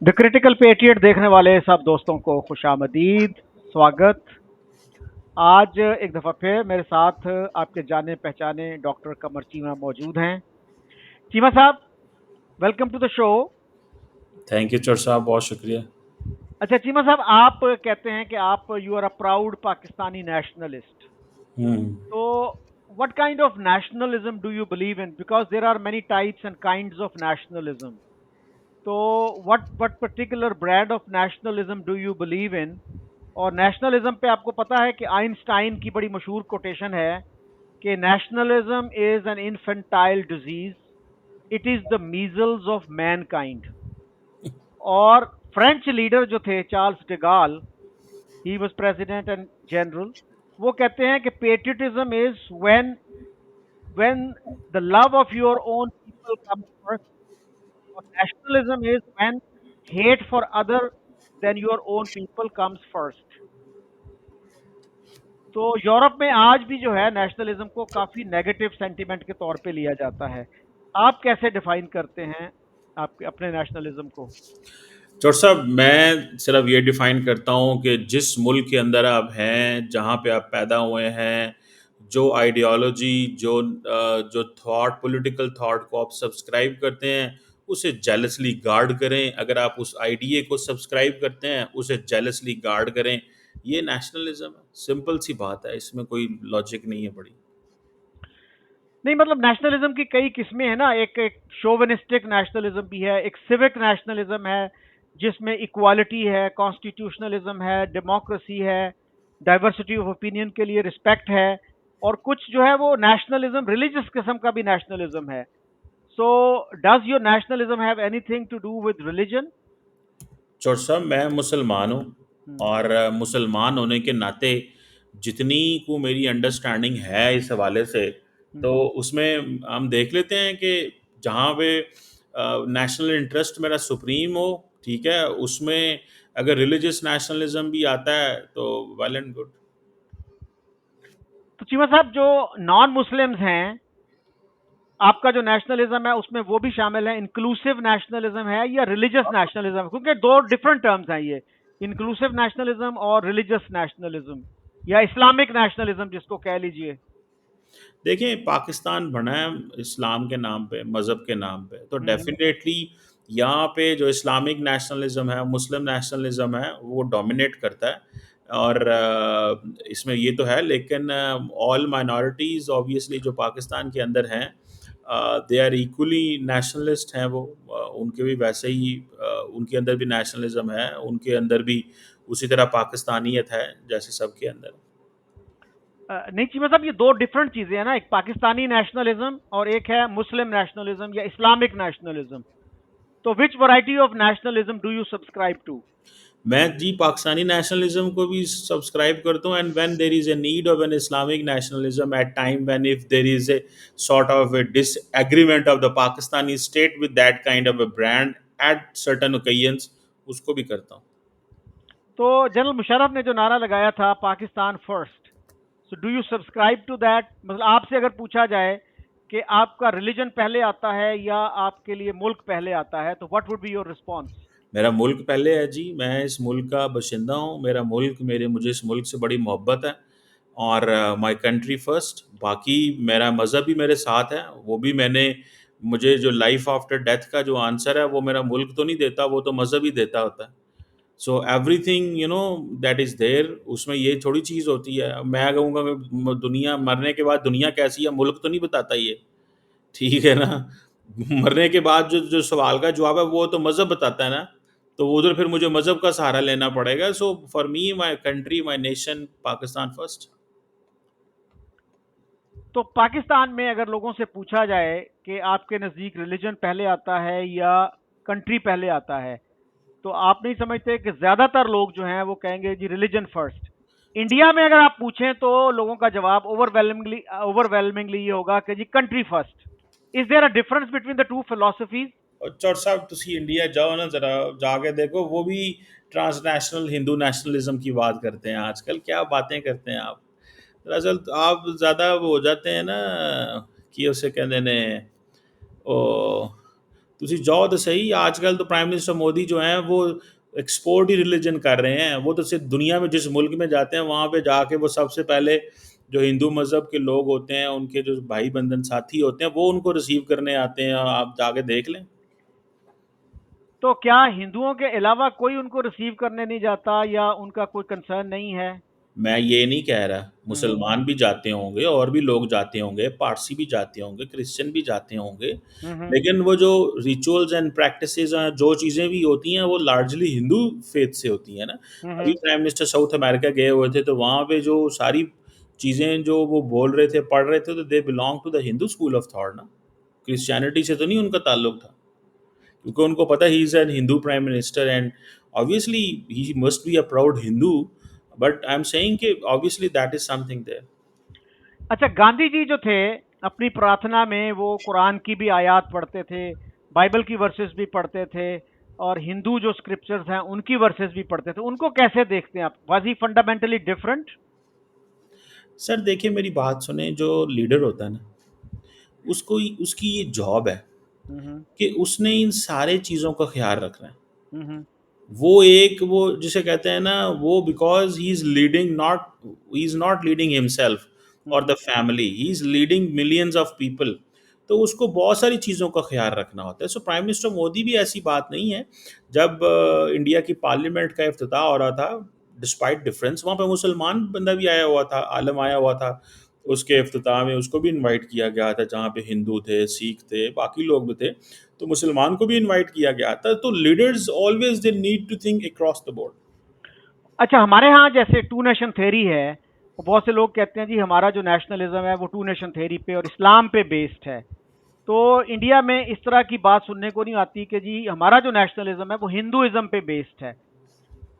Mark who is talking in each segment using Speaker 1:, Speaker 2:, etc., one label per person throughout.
Speaker 1: The critical patriot देखने वाले सब दोस्तों को खुशामदीद, स्वागत। आज एक दफ़ा फिर मेरे साथ आपके जाने पहचाने डॉक्टर कमर चीमा मौजूद हैं। चीमा साहब, welcome to the show.
Speaker 2: Thank you चर साहब, बहुत शुक्रिया।
Speaker 1: अच्छा चीमा साहब, आप कहते हैं कि आप you are a proud Pakistani nationalist.
Speaker 2: Hmm
Speaker 1: तो what kind of nationalism do you believe in, because there are many types and kinds of nationalism. तो what particular brand of nationalism do you believe in? और nationalism पे आपको पता है कि Einstein की बड़ी मशहूर कोटेशन है कि nationalism is an infantile disease, it is the measles of mankind. और फ्रेंच लीडर जो थे Charles de Gaulle, he was president and general, वो कहते हैं कि patriotism is when the love of your own people comes first, और nationalism is when hate for other than your own people comes first. तो Europe में आज भी जो है नेशनलिज्म को काफी नेगेटिव सेंटिमेंट के तौर पे लिया जाता है। आप कैसे डिफाइन करते हैं आप अपने नेशनलिज्म को?
Speaker 2: चर साहब, मैं सिर्फ ये डिफाइन करता हूँ कि जिस मुल्क के अंदर आप हैं, जहाँ पे आप पैदा हुए हैं, जो आइडियोलॉजी, जो थॉट, पॉलिटिकल थॉट को आप सब्सक्राइब करते हैं, उसे जेलसली गार्ड करें। अगर आप उस आइडिया को सब्सक्राइब करते हैं, उसे जेलसली गार्ड करें। ये नेशनलिज्म है, सिंपल सी बात है, इसमें कोई लॉजिक नहीं है बड़ी।
Speaker 1: नहीं, मतलब नेशनलिज्म की कई किस्में हैं ना। एक शोविनिस्टिक नेशनलिज्म भी है, एक सिविक नेशनलिज्म है जिसमें इक्वालिटी है, कॉन्स्टिट्यूशनलिज्म है, डेमोक्रेसी है, डाइवर्सिटी ऑफ ओपिनियन के लिए रिस्पेक्ट है। और कुछ जो है वो नेशनलिज्म रिलीजियस किस्म का भी नेशनलिज्म है। So does your nationalism have anything to do with religion?
Speaker 2: चौर साहब, मैं मुसलमान हूँ। और मुसलमान होने के नाते जितनी को मेरी अंडरस्टैंडिंग है इस हवाले से, तो उसमें हम देख लेते हैं कि जहाँ पे नेशनल इंटरेस्ट मेरा सुप्रीम हो, ठीक है, उसमें अगर रिलीजियस नेशनलिज्म भी आता है तो वेल एंड गुड।
Speaker 1: तो चीमा साहब, जो नॉन मुस्लिम्स हैं, आपका जो नेशनलिज्म है उसमें वो भी शामिल है? इंक्लूसिव नेशनलिज्म है या रिलीजियस नेशनलिज्म है? क्योंकि दो डिफरेंट टर्म्स हैं ये, इंक्लूसिव नेशनलिज्म और रिलीजियस नेशनलिज्म, या इस्लामिक नेशनलिज्म जिसको कह लीजिए।
Speaker 2: देखिए, पाकिस्तान बना है इस्लाम के नाम पे, मज़हब के नाम पे, तो
Speaker 1: हम्म।
Speaker 2: डेफिनेटली यहाँ पे जो इस्लामिक नेशनलिज्म है, मुस्लिम नेशनलिज्म है, वो डोमिनेट करता है। और इसमें ये तो है, लेकिन ऑल माइनॉरिटीज़ ऑब्वियसली जो पाकिस्तान के अंदर हैं, दे आर इक्वली नेशनलिस्ट हैं वो। उनके भी वैसे ही उनके अंदर भी नेशनलिज्म है, उनके अंदर भी उसी तरह पाकिस्तानियत है जैसे सबके अंदर।
Speaker 1: नहीं चीमा साहब, ये दो डिफरेंट चीजें हैं ना, एक पाकिस्तानी नेशनलिज्म और एक है मुस्लिम नेशनलिज्म या इस्लामिक नेशनलिज्म। तो which variety of nationalism do you subscribe to?
Speaker 2: मैं जी पाकिस्तानी नेशनलिज्म को भी सब्सक्राइब करता हूँ। And when there is a need of an Islamic nationalism at time, when if there is a sort of a disagreement of the Pakistani state with that kind of a brand at certain occasions, उसको भी करता हूँ।
Speaker 1: तो general Musharraf ने जो नारा लगाया था Pakistan first, so do you subscribe to that? मतलब आपसे अगर पूछा जाए कि आपका रिलीजन पहले आता है या आपके लिए मुल्क पहले आता है, तो what would be your response?
Speaker 2: मेरा मुल्क पहले है जी, मैं इस मुल्क का बशिंदा हूँ। मेरा मुल्क, मेरे मुझे इस मुल्क से बड़ी मोहब्बत है। और माय कंट्री फर्स्ट। बाकी मेरा मज़हब भी मेरे साथ है, वो भी मैंने, मुझे जो लाइफ आफ्टर डेथ का जो आंसर है वो मेरा मुल्क तो नहीं देता, वो तो मज़हब ही देता होता है। So everything that is there, उसमें ये थोड़ी चीज़ होती है। मैं कहूँगा कि दुनिया मरने के बाद दुनिया कैसी है, मुल्क तो नहीं बताता ये, ठीक है ना। मरने के बाद जो जो सवाल का जवाब है वो तो मज़हब बताता है ना। तो उधर फिर मुझे मज़हब का सहारा लेना पड़ेगा। So for me, my country, my nation, Pakistan first.
Speaker 1: तो पाकिस्तान में अगर लोगों से पूछा जाए कि आपके नज़दीक रिलीजन पहले आता है या कंट्री पहले आता है, तो आप नहीं समझते कि ज़्यादातर लोग जो हैं वो कहेंगे जी रिलीजन फर्स्ट? इंडिया में अगर आप पूछें तो लोगों का जवाब ओवरवेलमिंगली ये होगा कि जी country first. Is there a difference between the two philosophies?
Speaker 2: और चौर साहब, तुसी इंडिया जाओ ना, ज़रा जाके देखो, वो भी ट्रांसनेशनल हिंदू नेशनलिज्म की बात करते हैं आजकल। क्या बातें करते हैं आप। दरअसल तो आप ज़्यादा वो हो जाते हैं ना, कि उसे कहते ने, ओ ਤੁਸੀਂ ਜਾਓ तो सही। आजकल तो प्राइम मिनिस्टर मोदी जो हैं वो एक्सपोर्ट ही रिलीजन कर रहे हैं। वो तो सिर्फ दुनिया में जिस मुल्क में जाते हैं वहाँ पे जाके वो सबसे पहले जो हिंदू मज़हब के लोग होते हैं, उनके जो भाई बंधन साथी होते हैं, वो उनको रिसीव करने आते हैं। आप जाके देख लें।
Speaker 1: तो क्या हिंदुओं के अलावा कोई उनको रिसीव करने नहीं जाता या उनका कोई कंसर्न नहीं है?
Speaker 2: मैं ये नहीं कह रहा,
Speaker 1: हम्म।
Speaker 2: मुसलमान भी जाते होंगे और भी लोग जाते होंगे, पारसी भी जाते होंगे, क्रिश्चियन भी जाते होंगे।
Speaker 1: हम्म।
Speaker 2: लेकिन वो जो रिचुअल्स एंड प्रैक्टिसेस हैं, जो चीज़ें भी होती हैं, वो लार्जली हिंदू फेथ से होती हैं ना। अभी
Speaker 1: हम्म।
Speaker 2: प्राइम मिनिस्टर साउथ अमेरिका गए हुए थे, तो वहाँ पे जो सारी चीज़ें जो वो बोल रहे थे, पढ़ रहे थे, तो they belong to the Hindu school of thought ना। क्रिश्चियनिटी से तो नहीं उनका ताल्लुक था, क्योंकि उनको पता ही is an Hindu prime minister and obviously he must be a proud Hindu. But I am saying कि obviously that is something there.
Speaker 1: अच्छा, गांधी जी जो थे, अपनी प्रार्थना में वो कुरान की भी आयत पढ़ते थे, बाइबल की वर्सेस भी पढ़ते थे, और हिंदू जो स्क्रिप्चर्स हैं उनकी वर्सेस भी पढ़ते थे। उनको कैसे देखते हैं आप? Was he fundamentally different?
Speaker 2: Sir देखिए, मेरी बात सुने। जो लीडर होता है ना, उसको उसकी ये जॉब है
Speaker 1: हम्म।
Speaker 2: कि उसने इन सारे चीज़ों का ख्याल रखना है।
Speaker 1: हम्म।
Speaker 2: वो जिसे कहते हैं ना, वो because he is not leading himself और the
Speaker 1: hmm.
Speaker 2: Family, he is leading millions of people. तो उसको बहुत सारी चीज़ों का ख्याल रखना होता है। सो प्राइम मिनिस्टर मोदी भी ऐसी बात नहीं है। जब इंडिया की पार्लियामेंट का इफ्तिताह हो रहा था, डिस्पाइट डिफरेंस, वहाँ पे मुसलमान बंदा भी आया हुआ था, आलम आया हुआ था। उसके इफ्तिताह में उसको भी इनवाइट किया गया था, जहाँ पे हिंदू थे, सिख थे, बाकी लोग भी थे। तो मुसलमान को भी इनवाइट किया गया था। तो leaders always they need to think across the board.
Speaker 1: अच्छा, हमारे यहाँ जैसे टू नेशन थ्योरी है, और बहुत से लोग कहते हैं जी हमारा जो नेशनलिज्म है वो टू नेशन थ्योरी पे और इस्लाम पे बेस्ड है। तो इंडिया में इस तरह की बात सुनने को नहीं आती कि जी हमारा जो नेशनलिज्म है वो हिंदुइज्म पे बेस्ड है।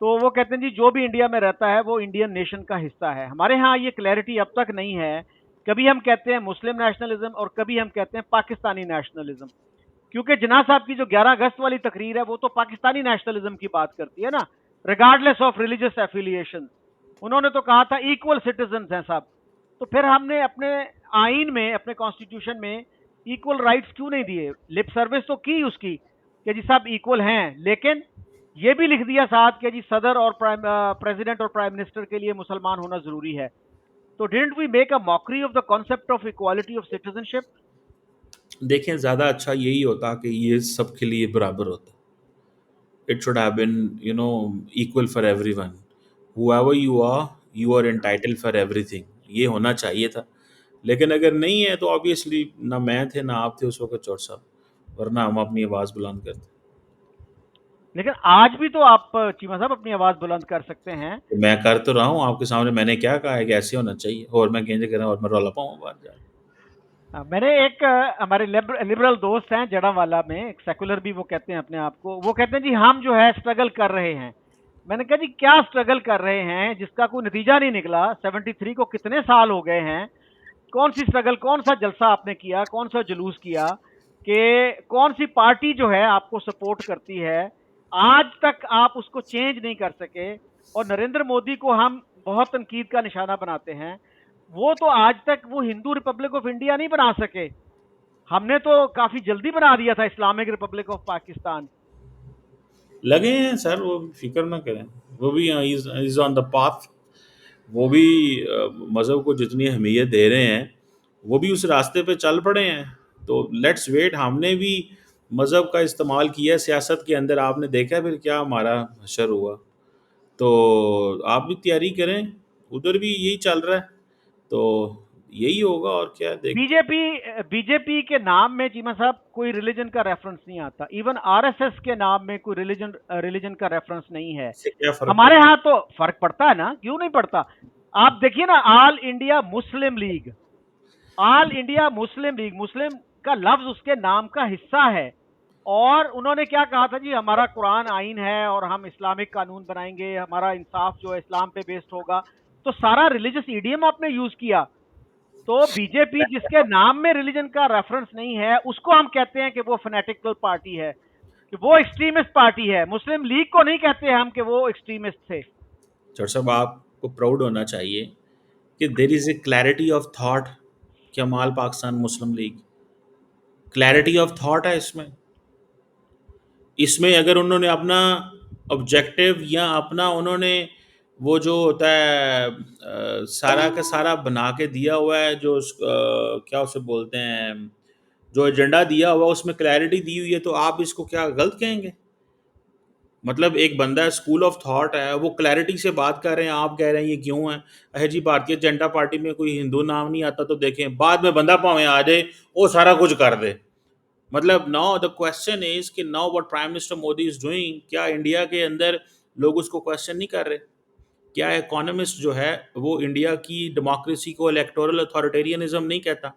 Speaker 1: तो वो कहते हैं जी जो भी इंडिया में रहता है वो इंडियन नेशन का हिस्सा है। हमारे यहाँ ये क्लैरिटी अब तक नहीं है। कभी हम कहते हैं मुस्लिम नेशनलिज्म और कभी हम कहते हैं पाकिस्तानी नेशनलिज्म। क्योंकि जिन्ना साहब की जो 11 अगस्त वाली तकरीर है वो तो पाकिस्तानी नेशनलिज्म की बात करती है ना, रिगार्डलेस ऑफ रिलीजियस एफिलिएशन। उन्होंने तो कहा था इक्वल सिटीजन हैं सब। तो फिर हमने अपने आइन में, अपने कॉन्स्टिट्यूशन में इक्वल राइट्स क्यों नहीं दिए? लिप सर्विस तो की उसकी कि जी सब इक्वल हैं, लेकिन ये भी लिख दिया साथ कि जी सदर और प्रेसिडेंट और प्राइम मिनिस्टर के लिए मुसलमान होना जरूरी है। तो didn't we make a mockery of the concept of equality of citizenship?
Speaker 2: देखें, ज़्यादा अच्छा यही होता कि ये सबके लिए बराबर होता। It should have been, equal for everyone. However you are entitled for everything. ये होना चाहिए था। लेकिन अगर नहीं है तो ऑब्वियसली ना मैं थे ना आप थे उस वक्त चौर साहब, वरना हम अपनी आवाज़ बुलंद करते।
Speaker 1: लेकिन आज भी तो आप चीमा साहब अपनी आवाज बुलंद कर सकते हैं।
Speaker 2: तो मैं कर तो रहा हूँ आपके सामने। मैंने क्या कहा है कि ऐसे होना चाहिए, और मैं गेंजे कर रहा हूँ और मैं रौला पाऊँ बाहर जा।
Speaker 1: मैंने एक हमारे लिबरल दोस्त हैं जड़ावाला में, एक सेकुलर भी वो कहते हैं अपने आप को, वो कहते हैं जी हम जो है स्ट्रगल कर रहे हैं। मैंने कहा जी क्या स्ट्रगल कर रहे हैं जिसका कोई नतीजा नहीं निकला? 73 को कितने साल हो गए हैं? कौन सी स्ट्रगल, कौन सा जलसा आपने किया, कौन सा जुलूस किया, कि कौन सी पार्टी जो है आपको सपोर्ट करती है? आज तक आप उसको चेंज नहीं कर सके। और नरेंद्र मोदी को हम बहुत तनकीद का निशाना बनाते हैं। वो तो आज तक वो हिंदू रिपब्लिक ऑफ इंडिया नहीं बना सके। हमने तो काफी जल्दी बना दिया था इस्लामिक रिपब्लिक ऑफ पाकिस्तान।
Speaker 2: लगे हैं सर, वो फिक्र ना करें। वो भी इज ऑन द पाथ। वो भी मज़हब को जितनी अहमियत दे रहे हैं, वो भी उस रास्ते पे चल पड़े हैं। तो लेट्स वेट। हमने भी मज़हब का इस्तेमाल किया है सियासत के अंदर, आपने देखा फिर क्या हमारा हशर हुआ। तो आप भी तैयारी करें, उधर भी यही चल रहा है। तो यही होगा और क्या, देखते हैं।
Speaker 1: बीजेपी बीजेपी के नाम में चीमा साहब कोई रिलीजन का रेफरेंस नहीं आता। इवन आरएसएस के नाम में कोई रिलीजन का रेफरेंस नहीं है।
Speaker 2: इससे क्या फ़र्क
Speaker 1: हमारे
Speaker 2: पड़ता
Speaker 1: यहाँ तो फर्क पड़ता है ना, क्यों नहीं पड़ता? आप देखिए ना, All India Muslim League, All India Muslim League, मुस्लिम का लफ्ज उसके नाम का हिस्सा है। और उन्होंने क्या कहा था जी हमारा कुरान आइन है और हम इस्लामिक कानून बनाएंगे, हमारा इंसाफ जो है इस्लाम पे बेस्ड होगा। तो सारा रिलीजियस ईडियम आपने यूज किया। तो बीजेपी जिसके नाम में रिलीजन का रेफरेंस नहीं है उसको हम कहते हैं कि वो फनेटिकल पार्टी है, कि वो एक्सट्रीमिस्ट पार्टी है। मुस्लिम लीग को नहीं कहते हम कि वो एक्सट्रीमिस्ट थे।
Speaker 2: चौर साहब, आपको प्राउड होना चाहिए कि there is a clarity of thought. कमाल पाकिस्तान मुस्लिम लीग, क्लैरिटी ऑफ थॉट है इसमें। इसमें अगर उन्होंने अपना ऑब्जेक्टिव या अपना उन्होंने वो जो होता है सारा का सारा बना के दिया हुआ है, जो क्या उसे बोलते हैं, जो एजेंडा दिया हुआ है उसमें क्लैरिटी दी हुई है, तो आप इसको क्या गलत कहेंगे? मतलब एक बंदा स्कूल ऑफ थॉट है, वो क्लैरिटी से बात कर रहे हैं, आप कह रहे हैं ये क्यों है? अहे जी, भारतीय जनता पार्टी में कोई हिंदू नाम नहीं आता तो देखें, बाद में बंदा भावें आ जाए, वो सारा कुछ कर दे। मतलब नाउ द क्वेश्चन इज कि now what prime minister Modi is doing, क्या इंडिया के अंदर लोग उसको क्वेश्चन नहीं कर रहे? क्या इकोनॉमिस्ट जो है वो इंडिया की डेमोक्रेसी को इलेक्टोरल अथॉरिटेरियनिज्म नहीं कहता?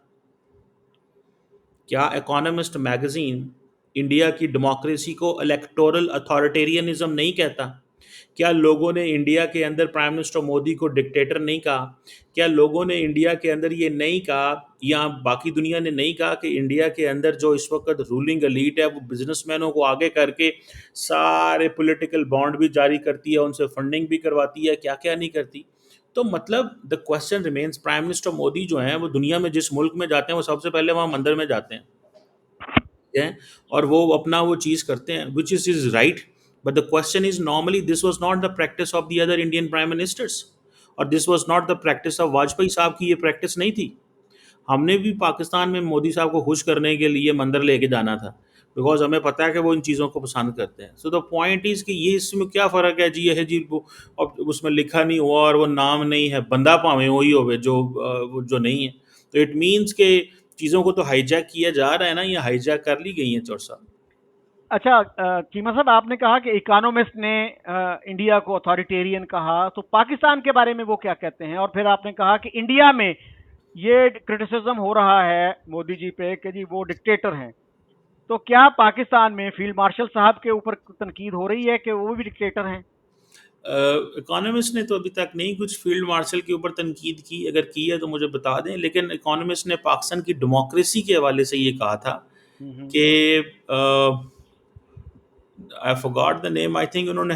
Speaker 2: क्या इकोनॉमिस्ट मैगजीन इंडिया की डेमोक्रेसी को इलेक्टोरल अथॉरिटेरियनिज्म नहीं कहता? क्या लोगों ने इंडिया के अंदर प्राइम मिनिस्टर मोदी को डिक्टेटर नहीं कहा? क्या लोगों ने इंडिया के अंदर ये नहीं कहा, या बाकी दुनिया ने नहीं कहा कि इंडिया के अंदर जो इस वक्त रूलिंग एलीट है वो बिजनेसमैनों को आगे करके सारे पॉलिटिकल बॉन्ड भी जारी करती है, उनसे फंडिंग भी करवाती है, क्या क्या नहीं करती? तो मतलब the question remains, prime minister Modi जो हैं वो दुनिया में जिस मुल्क में जाते हैं वो सबसे पहले वहाँ मंदिर में जाते हैं, और वो अपना वो चीज़ करते हैं which is right. But the question is, normally this was not the practice of the other Indian prime ministers, और this was not the practice of Vajpayee साहब की, ये प्रैक्टिस नहीं थी। हमने भी पाकिस्तान में मोदी साहब को खुश करने के लिए मंदिर लेके जाना था, बिकॉज हमें पता है कि वो इन चीज़ों को पसंद करते हैं। सो द पॉइंट इज़ कि ये इसमें क्या फ़र्क है जी, ये है जी वो, अब उसमें लिखा नहीं हुआ और वो नाम नहीं है, बंदा भावें वही होवे जो वो जो नहीं है। तो इट मीन्स के चीज़ों को तो हाईजैक किया जा रहा है ना, ये हाईजैक कर ली गई हैं चौर साहब।
Speaker 1: अच्छा, चीमा साहब, आपने कहा कि इकोनॉमिस्ट ने इंडिया को अथॉरिटेरियन कहा, तो पाकिस्तान के बारे में वो क्या कहते हैं? और फिर आपने कहा कि इंडिया में ये क्रिटिसिज्म हो रहा है मोदी जी पे कि जी वो डिक्टेटर हैं। तो क्या पाकिस्तान में फील्ड मार्शल साहब के ऊपर तनकीद हो रही है कि वो भी डिक्टेटर हैं?
Speaker 2: इकोनॉमिस्ट ने तो अभी तक नहीं कुछ फील्ड मार्शल के ऊपर तनकीद की, अगर की है तो मुझे बता दें, लेकिन इकोनॉमिस्ट ने पाकिस्तान की डेमोक्रेसी के हवाले से ये कहा था
Speaker 1: हम्म।
Speaker 2: कि I forgot the name, I think उन्होंने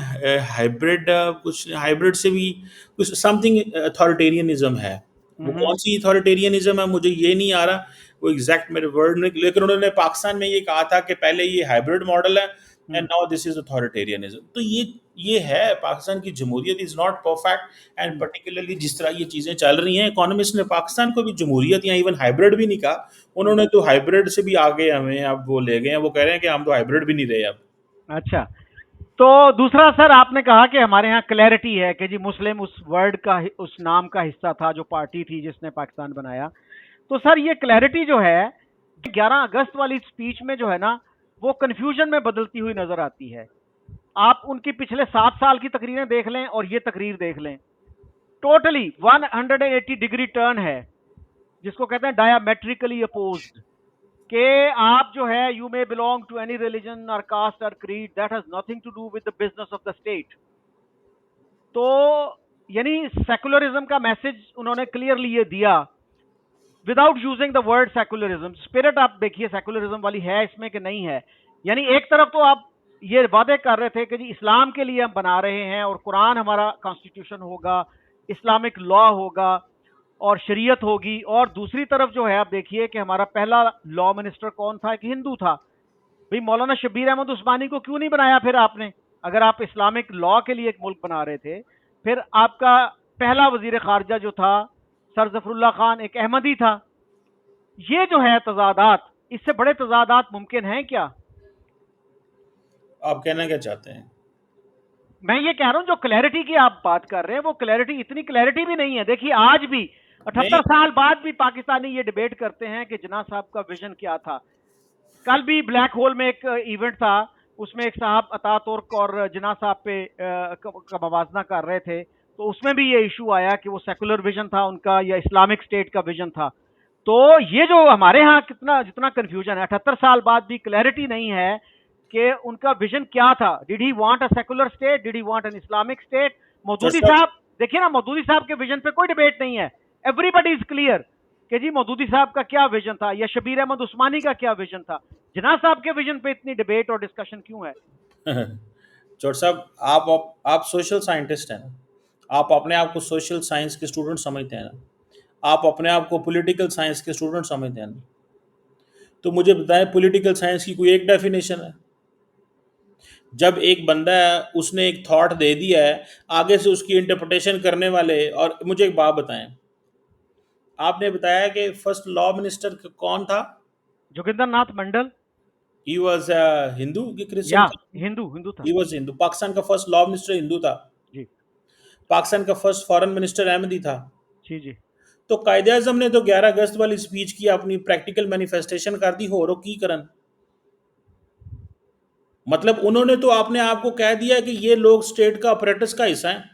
Speaker 2: हाइब्रिड, कुछ हाइब्रिड से भी कुछ समथिंग अथॉरिटेरियनिज्म है। वो कौन
Speaker 1: हम्म।
Speaker 2: सी अथॉरिटेरियनिज्म है मुझे ये नहीं आ रहा, वो एग्जैक्ट मेरे वर्ड नहीं, लेकिन उन्होंने पाकिस्तान में ये कहा था कि पहले ये हाइब्रिड मॉडल है and
Speaker 1: hmm.
Speaker 2: Now this is authoritarianism. तो ये है पाकिस्तान की जमहूरियत is not perfect, and
Speaker 1: hmm.
Speaker 2: Particularly जिस तरह ये चीज़ें चल रही हैं, इकोनॉमिस्ट ने पाकिस्तान को भी जमहूरियत या इवन हाइब्रिड भी नहीं कहा।
Speaker 1: हम्म।
Speaker 2: उन्होंने तो हाइब्रिड से भी आगे हमें अब वो ले गए हैं, वो कह रहे हैं कि हम तो हाइब्रिड भी नहीं रहे अब।
Speaker 1: अच्छा, तो दूसरा सर, आपने कहा कि हमारे यहाँ क्लैरिटी है कि जी मुस्लिम उस वर्ड का, उस नाम का हिस्सा था जो पार्टी थी जिसने पाकिस्तान बनाया। तो सर ये क्लैरिटी जो है 11 अगस्त वाली स्पीच में जो है ना, वो कंफ्यूजन में बदलती हुई नजर आती है। आप उनकी पिछले 7 साल की तकरीरें देख लें और ये तकरीर देख लें, टोटली 180 डिग्री टर्न है, जिसको कहते हैं डायामेट्रिकली अपोज्ड। कि आप जो है, you may belong to any religion और कास्ट और creed, that has nothing to do with the business of the state. तो यानी सेकुलरिज्म का मैसेज उन्होंने क्लियरली ये दिया without using the word secularism. Spirit आप देखिए सेकुलरिज्म वाली है इसमें कि नहीं है। यानी एक तरफ तो आप ये वादे कर रहे थे कि जी इस्लाम के लिए हम बना रहे हैं और कुरान हमारा कॉन्स्टिट्यूशन होगा, इस्लामिक लॉ होगा और शरीयत होगी, और दूसरी तरफ जो है आप देखिए कि हमारा पहला लॉ मिनिस्टर कौन था? कि हिंदू था। भाई मौलाना शबीर अहमद उस्मानी को क्यों नहीं बनाया फिर आपने? अगर आप इस्लामिक लॉ के लिए एक मुल्क बना रहे थे, फिर आपका पहला वजीर खारजा जो था सर जफरुल्लाह खान एक अहमदी था। ये जो है तजादात, इससे बड़े तजादात मुमकिन हैं क्या?
Speaker 2: आप कहना क्या चाहते हैं?
Speaker 1: मैं ये कह रहा हूं जो क्लैरिटी की आप बात कर रहे हैं, वो क्लैरिटी, इतनी क्लैरिटी भी नहीं है। देखिए आज भी
Speaker 2: नहीं,
Speaker 1: 78 साल बाद भी पाकिस्तानी ये डिबेट करते हैं कि जिन्ना साहब का विजन क्या था। कल भी ब्लैक होल में एक इवेंट था, उसमें एक साहब अता तुर्क और जिन्ना साहब पे का मवाजना कर रहे थे, तो उसमें भी ये इशू आया कि वो सेकुलर विजन था उनका या इस्लामिक स्टेट का विजन था। तो ये जो हमारे यहाँ कितना जितना कंफ्यूजन है, 78 साल बाद भी क्लैरिटी नहीं है कि उनका विजन क्या था। Did he want a secular state, did he want an Islamic state?
Speaker 2: चौर
Speaker 1: मौदूदी
Speaker 2: साहब,
Speaker 1: साहब, देखिए ना, मौदूदी साहब के विजन पे कोई डिबेट नहीं है। एवरीबडी इज क्लियर कि जी मौदूदी साहब का क्या विजन था या शबीर अहमद उस्मानी का क्या विजन था। जिन्ना साहब के विजन पे इतनी डिबेट और डिस्कशन क्यों है?
Speaker 2: चौर साहब, आप सोशल साइंटिस्ट हैं ना, आप अपने आप को सोशल साइंस के स्टूडेंट समझते हैं ना, आप अपने आप को पॉलिटिकल साइंस के स्टूडेंट समझते हैं ना, तो मुझे बताएं पॉलिटिकल साइंस की कोई एक डेफिनेशन है? जब एक बंदा है उसने एक थॉट दे दिया है, आगे से उसकी इंटरप्रिटेशन करने वाले। और मुझे एक बात बताएं, आपने बताया कि फर्स्ट लॉ मिनिस्टर कौन था?
Speaker 1: जोगिंदर नाथ मंडल।
Speaker 2: ही वॉज हिंदू कि
Speaker 1: या
Speaker 2: क्रिश्चियन था?
Speaker 1: हिंदू, हिंदू था।
Speaker 2: He was Hindu. पाकिस्तान का फर्स्ट लॉ मिनिस्टर हिंदू था।
Speaker 1: जी
Speaker 2: पाकिस्तान का फर्स्ट फॉरेन मिनिस्टर अहमदी था।
Speaker 1: जी जी।
Speaker 2: तो कायदे आजम ने तो 11 अगस्त वाली स्पीच की, अपनी प्रैक्टिकल मैनिफेस्टेशन कर दी, होरो की करन। मतलब उन्होंने तो अपने आप को कह दिया कि ये लोग स्टेट का अपरेटस का हिस्सा हैं।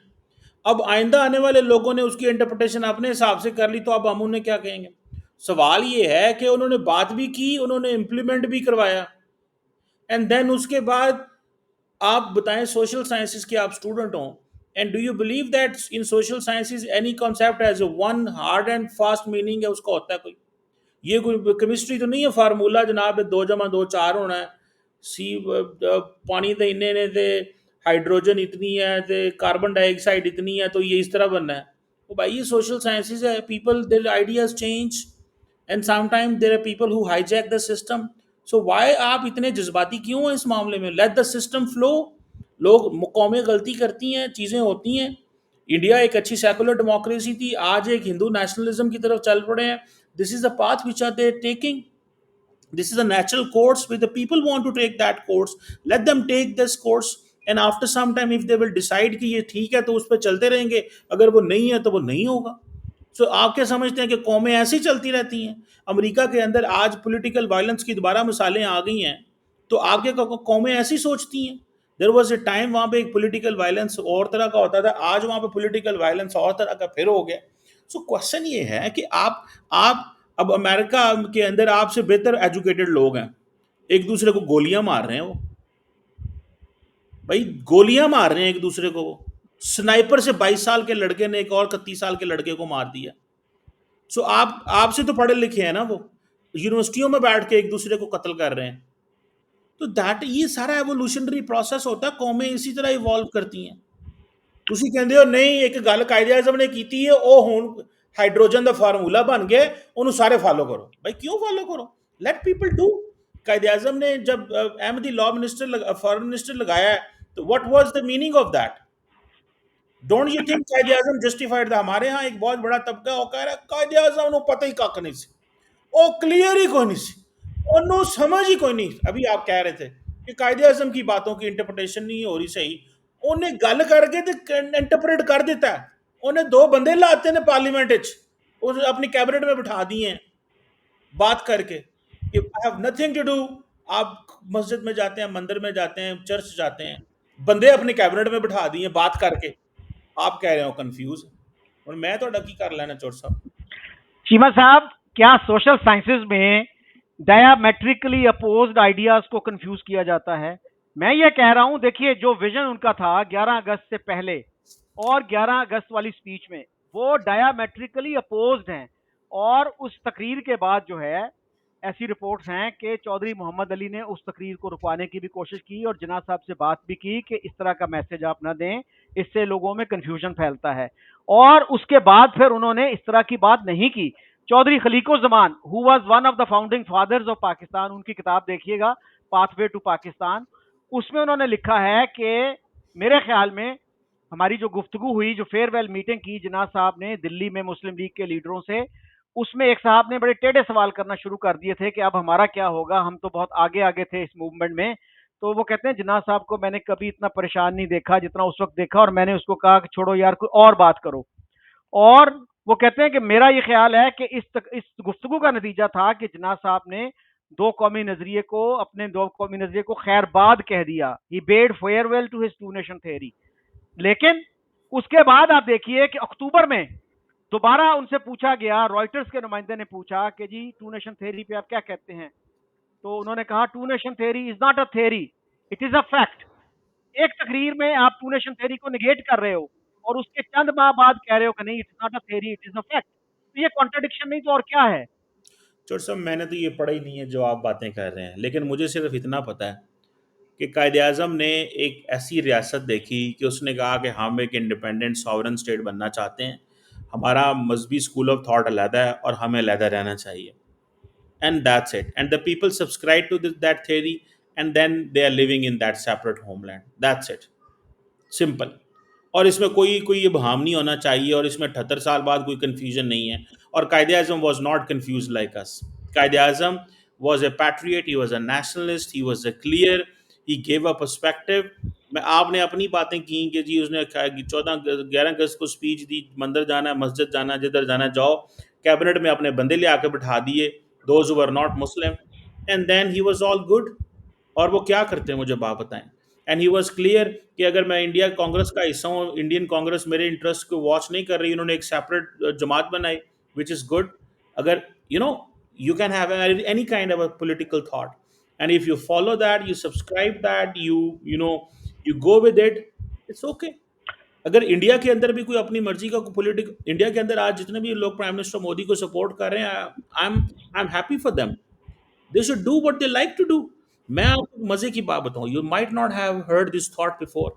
Speaker 2: अब आइंदा आने वाले लोगों ने उसकी इंटरप्रिटेशन अपने हिसाब से कर ली, तो अब हम उन्हें क्या कहेंगे? सवाल ये है कि उन्होंने बात भी की, उन्होंने इम्प्लीमेंट भी करवाया, एंड देन उसके बाद आप बताएं, सोशल साइंसेज के आप स्टूडेंट हो, and do you believe that in social sciences any concept has one hard and fast meaning है, उसका होता है कोई? ये कोई केमिस्ट्री तो नहीं है फार्मूला जनाब, 2 + 2 = 4 होना है। सी पानी तो इन्ने ने, ते हाइड्रोजन इतनी है, ते कार्बन डाइऑक्साइड इतनी है, तो ये इस तरह बनना है। तो भाई ये सोशल साइंसेज है, people there ideas change, and sometime there are people who hijack the system. So why आप इतने जज्बाती क्यों हैं इस मामले में? Let the system flow. लोग, कौमें गलती करती हैं, चीज़ें होती हैं। इंडिया एक अच्छी सेकुलर डेमोक्रेसी थी, आज एक हिंदू नेशनलिज्म की तरफ चल पड़े हैं। This is the path which are they taking. This is a natural course where the people want to take that course. Let them take this course, and after some time if they will decide कि ये ठीक है तो उस पर चलते रहेंगे, अगर वो नहीं है तो वो नहीं होगा। सो आप क्या समझते हैं कि कौमें ऐसी चलती रहती हैं? अमेरिका के अंदर आज पॉलिटिकल वायलेंस की दोबारा मिसालें आ गई हैं, तो आपके कौमें ऐसी सोचती हैं? देर वॉज ए टाइम वहाँ पे एक पॉलिटिकल वायलेंस और तरह का होता था, आज वहाँ पे पॉलिटिकल वायलेंस और तरह का फिर हो गया। सो क्वेश्चन ये है कि आप अब अमेरिका के अंदर आपसे बेहतर एजुकेटेड लोग हैं, एक दूसरे को गोलियां मार रहे हैं वो। भाई गोलियां मार रहे हैं एक दूसरे को वो। स्नाइपर से 22 साल के लड़के ने एक और 31 साल के लड़के को मार दिया। सो आप आपसे तो पढ़े लिखे हैं ना वो, यूनिवर्सिटियों में बैठ के एक दूसरे को कत्ल कर रहे हैं। तो दैट ये सारा एवोल्यूशनरी प्रोसेस होता है, कौमें इसी तरह इवॉल्व करती हैं। ਤੁਸੀਂ ਕਹਿੰਦੇ ਹੋ ਨਹੀਂ, ਇੱਕ ਗੱਲ ਕਾਇਦੇ ਆਜ਼ਮ ਨੇ ਕੀਤੀ ਹੈ, ਉਹ ਹੁਣ ਹਾਈਡਰੋਜਨ ਦਾ ਫਾਰਮੂਲਾ ਬਣ ਗਿਆ, ਉਹਨੂੰ ਸਾਰੇ ਫॉलो करो। भाई क्यों फॉलो करो? Let people do. कायदे आजम ने जब Ahmadi law minister foreign minister लगाया है, तो what was the meaning of that? Don't you think कायदे आजम जस्टिफाइड था? हमारे यहाँ एक बहुत बड़ा तबका वो कह रहा है कायदे आजम को पता ही कख नहीं सी, वो क्लियर ही कोई नहीं सी, ਉਹਨੂੰ समझ ही कोई नहीं। अभी आप कह रहे थे कि कायदे आजम की बातों की इंटरप्रिटेशन नहीं हो रही सही। ਉਹਨੇ ਗੱਲ ਕਰਕੇ ਤੇ इंटरप्रेट कर देता है। ਉਹਨੇ 2 बंदे लाते ने पार्लियामेंट उस अपनी कैबिनेट में बिठा दिए हैं बात करके कि I have nothing to do. आप मस्जिद में जाते हैं, मंदिर में जाते हैं, चर्च जाते हैं, बंदे अपनी कैबिनेट में बिठा दिए बात करके। आप कह रहे हो कंफ्यूज। और मैं तो की कर लेना चोर साहब।
Speaker 1: चीमा साहब, क्या सोशल साइंसेज में डायमेट्रिकली अपोज्ड आइडियाज को कंफ्यूज किया जाता है? मैं ये कह रहा हूं, देखिए जो विजन उनका था 11 अगस्त से पहले और 11 अगस्त वाली स्पीच में, वो डायमेट्रिकली अपोज्ड हैं। और उस तकरीर के बाद जो है, ऐसी रिपोर्ट्स हैं कि चौधरी मोहम्मद अली ने उस तकरीर को रुकवाने की भी कोशिश की और जिन्ना साहब से बात भी की कि इस तरह का मैसेज आप ना दें, इससे लोगों में कंफ्यूजन फैलता है। और उसके बाद फिर उन्होंने इस तरह की बात नहीं की। Chaudhry Khaliquzzaman, who was one of the founding fathers of Pakistan, उनकी किताब देखिएगा, पाथवे टू पाकिस्तान। उसमें उन्होंने लिखा है कि मेरे ख्याल में हमारी जो गुफ्तगू हुई, जो फेयरवेल मीटिंग की जिनाब साहब ने दिल्ली में मुस्लिम लीग के लीडरों से, उसमें एक साहब ने बड़े टेढ़े सवाल करना शुरू कर दिए थे कि अब हमारा क्या होगा, हम तो बहुत आगे आगे थे इस मूवमेंट में। तो वो कहते हैं जिनाब साहब को मैंने कभी इतना परेशान नहीं देखा जितना उस वक्त देखा, और मैंने उसको कहा कि छोड़ो यार, कोई और बात करो। और वो कहते हैं कि मेरा ये ख्याल है कि इस गुफ्तगू का नतीजा था कि जिन्ना साहब ने दो कौमी नजरिए को खैरबाद कह दिया। He bade farewell to his two nation theory. लेकिन उसके बाद आप देखिए कि अक्टूबर में दोबारा उनसे पूछा गया, रॉयटर्स के नुमाइंदे ने पूछा कि जी टू नेशन थ्योरी पे आप क्या कहते हैं? तो उन्होंने कहा two nation theory is not a theory, it is a fact. एक तकरीर में आप टू नेशन थ्योरी को निगेट कर रहे हो और उसके चंद माह बाद कह रहे हो कि नहीं, it is not a theory, it is a fact. तो ये कॉन्ट्रडिक्शन नहीं तो और क्या है?
Speaker 2: चोर साहब मैंने तो ये पढ़ा ही नहीं है जो आप बातें कर रहे हैं, लेकिन मुझे सिर्फ इतना पता है कि कायदे आज़म ने एक ऐसी रियासत देखी कि उसने कहा कि हम एक इंडिपेंडेंट सॉवरन स्टेट बनना चाहते हैं, हमारा मजहबी स्कूल ऑफ थॉट अलहदा है और हमें अलहदा रहना चाहिए, and that's it, and the people subscribe to that theory, and then they are living in that separate homeland. That's it. Simple. और इसमें कोई कोई ये भाम नहीं होना चाहिए, और इसमें 78 साल बाद कोई कन्फ्यूजन नहीं है। और Quaid-e-Azam was not confused like us. Quaid-e-Azam was a patriot, he was a nationalist, he was a clear, he gave a perspective. मैं आपने अपनी बातें की कि जी उसने 14-11 अगस्त को स्पीच दी, मंदिर जाना है, मस्जिद जाना है, जिधर जाना है जाओ। कैबिनेट में अपने बंदे ले आकर बिठा दिए, those who were not Muslim, and then he was all good. और वो क्या करते हैं मुझे बात बताएं। एंड ही वॉज क्लियर कि अगर मैं इंडिया कांग्रेस का हिस्सा हूँ, इंडियन कांग्रेस मेरे इंटरेस्ट को वॉच नहीं कर रही, उन्होंने एक सेपरेट जमात बनाई, विच इज गुड। अगर you know you can have any kind of a political thought, and if you follow that, you subscribe that, you know you go with it, it's okay. अगर India के अंदर भी कोई अपनी मर्जी का politic, India के अंदर आज जितने भी लोग प्राइम मिनिस्टर मोदी को सपोर्ट कर रहे हैं, I am happy for them. They should do what they like to do. मैं आपको मजे की बात बताऊं, you might not have heard this thought before.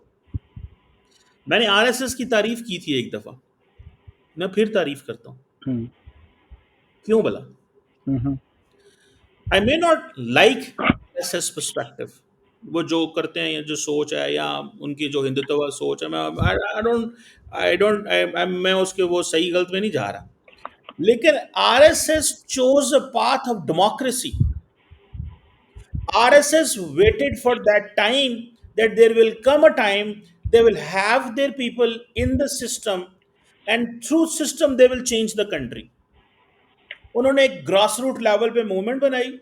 Speaker 2: मैंने आरएसएस की तारीफ की थी एक दफा, मैं फिर तारीफ करता हूं।
Speaker 1: हम्म।
Speaker 2: क्यों भला?
Speaker 1: Hmm.
Speaker 2: I may not like RSS perspective, वो जो करते हैं या जो सोच है या उनकी जो हिंदुत्व सोच है, मैं आई डोंट मैं उसके वो सही गलत में नहीं जा रहा। लेकिन RSS chose a path of democracy. RSS waited for that time, that there will come a time they will have their people in the system, and through system they will change the country. उन्होंने एक grass root level पे movement बनाई,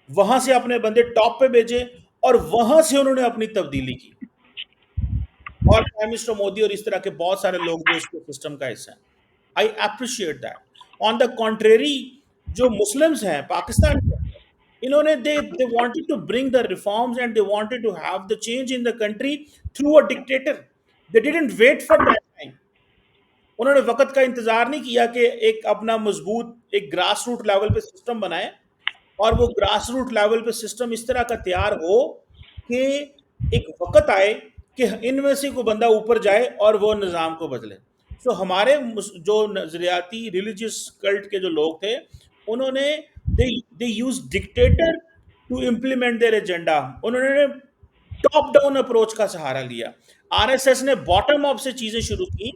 Speaker 2: वहां से अपने बंदे top पे भेजे, और वहां से उन्होंने अपनी तब्दीली की। और प्राइम मिनिस्टर मोदी और इस तरह के बहुत सारे लोग जो इसके सिस्टम का हिस्सा हैं, I appreciate that. On the contrary, जो मुस्लिम्स हैं पाकिस्तान के अंदर, इन्होंने they wanted to bring the reforms and they wanted to have the change in the country through a dictator. They didn't wait for that time. उन्होंने वक्त का इंतजार नहीं किया कि एक अपना मजबूत एक ग्रास रूट लेवल पे सिस्टम बनाए, और वो ग्रास रूट लेवल पे सिस्टम इस तरह का तैयार हो कि एक वक्त आए कि इनमें से कोई बंदा ऊपर जाए और वो निज़ाम को बदले। सो हमारे जो नजरियाती रिलीजियस कल्ट के जो लोग थे, उन्होंने they use dictator to implement their agenda. उन्होंने टॉप डाउन अप्रोच का सहारा लिया। आरएसएस ने बॉटम अप से चीजें शुरू की,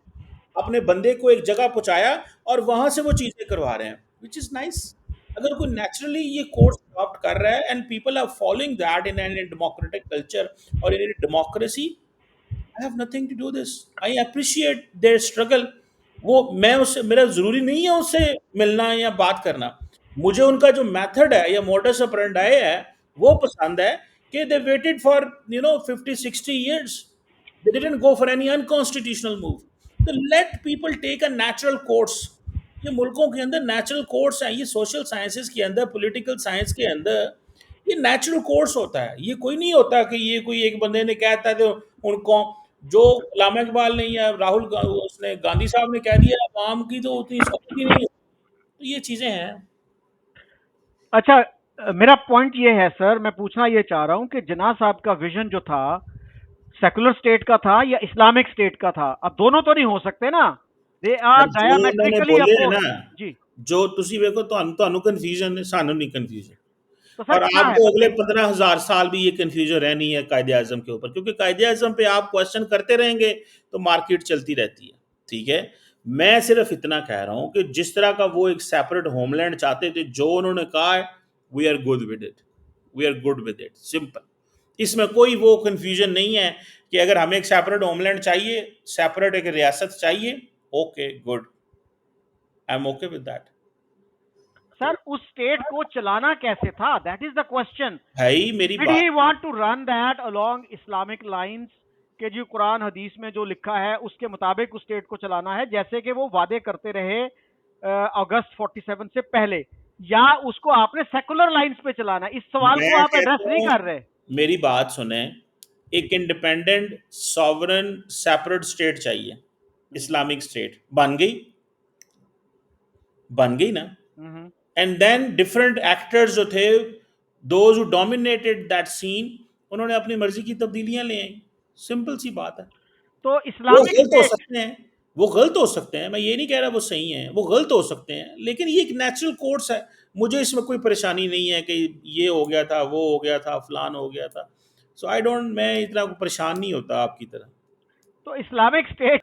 Speaker 2: अपने बंदे को एक जगह पहुंचाया, और वहां से वो चीजें करवा रहे हैं, विच इज नाइस। अगर कोई नेचुरली ये कोर्स अडॉप्ट कर रहा है and people are following that in an democratic culture और in democracy, I have nothing to do this. I appreciate their struggle. वो मैं उससे, मेरा जरूरी नहीं है उससे मिलना या बात करना। मुझे उनका जो मेथड है या मोडस ऑपरेंडी है वो पसंद है, कि they waited for 50-60 years, they didn't go for any unconstitutional move. तो let people take a natural course। ये मुल्कों के अंदर नेचुरल कोर्स है, ये सोशल साइंसेस के अंदर, पॉलिटिकल साइंस के अंदर ये नेचुरल कोर्स होता है। ये कोई नहीं होता कि ये कोई एक बंदे ने कहता है तो उनको, जो गुलाम इकबाल ने या उसने गांधी साहब ने कह दिया, आवाम की तो उतनी सोचती नहीं है। तो ये चीजें हैं।
Speaker 1: अच्छा, मेरा पॉइंट ये है सर, मैं पूछना ये चाह रहा हूँ कि जिन्ना साहब का विजन जो था, सेकुलर स्टेट का था या इस्लामिक स्टेट का था? अब दोनों तो नहीं हो सकते ना, दे आर
Speaker 2: जो उन्होंने
Speaker 1: डायमेट्रिकली
Speaker 2: बोले है
Speaker 1: अपोज।
Speaker 2: ना,
Speaker 1: जी।
Speaker 2: जो तुसी वेखो ਤੁਹਾਨੂੰ कन्फ्यूजन है, सानू नहीं कन्फ्यूजन।
Speaker 1: तो सर
Speaker 2: और
Speaker 1: क्या है
Speaker 2: आपको अगले
Speaker 1: बताइए।
Speaker 2: 15,000 साल भी ये कन्फ्यूजन रहनी है कायदे आजम के ऊपर, क्योंकि कायदे आजम पे आप क्वेश्चन करते रहेंगे तो मार्केट चलती रहती है। ठीक है, मैं सिर्फ इतना कह रहा हूं कि जिस तरह का वो एक सेपरेट होमलैंड चाहते थे, जो उन्होंने कहा है, we are good with it, we are good with it, simple. इसमें कोई वो कन्फ्यूजन नहीं है कि अगर हमें एक सेपरेट होमलैंड चाहिए, सेपरेट एक रियासत चाहिए, okay good, I am okay with that.
Speaker 1: Sir उस स्टेट को चलाना कैसे था, दैट इज द क्वेश्चन।
Speaker 2: भाई मेरी
Speaker 1: डिड
Speaker 2: बात,
Speaker 1: he want to run that along Islamic lines, के जो कुरान हदीस में जो लिखा है उसके मुताबिक उस स्टेट को चलाना है, जैसे कि वो वादे करते रहे अगस्त 47 से पहले, या उसको आपने सेकुलर लाइंस पे चलाना है? इस सवाल को
Speaker 2: मैं
Speaker 1: आप एड्रेस
Speaker 2: कहता
Speaker 1: नहीं
Speaker 2: हूं,
Speaker 1: कर रहे।
Speaker 2: मेरी बात सुने। एक इंडिपेंडेंट सॉवरन सेपरेट स्टेट चाहिए। इस्लामिक स्टेट बन गई, बन गई ना।
Speaker 1: Hmm.
Speaker 2: And then different actors जो थे, those who dominated that scene, उन्होंने अपनी मर्जी की तब्दीलियां ले आई। सिंपल सी बात है।
Speaker 1: तो
Speaker 2: वो
Speaker 1: इस्लामिक
Speaker 2: गलत हो
Speaker 1: स्टेट,
Speaker 2: सकते हैं, वो गलत हो सकते हैं, मैं ये नहीं कह रहा वो सही है, वो गलत हो सकते हैं, लेकिन ये एक नेचुरल कोर्स है। मुझे इसमें कोई परेशानी नहीं है कि ये हो गया था, वो हो गया था, फलान हो गया था। सो आई डोंट, मैं इतना परेशान नहीं होता आपकी तरह।
Speaker 1: तो इस्लामिक स्टेट,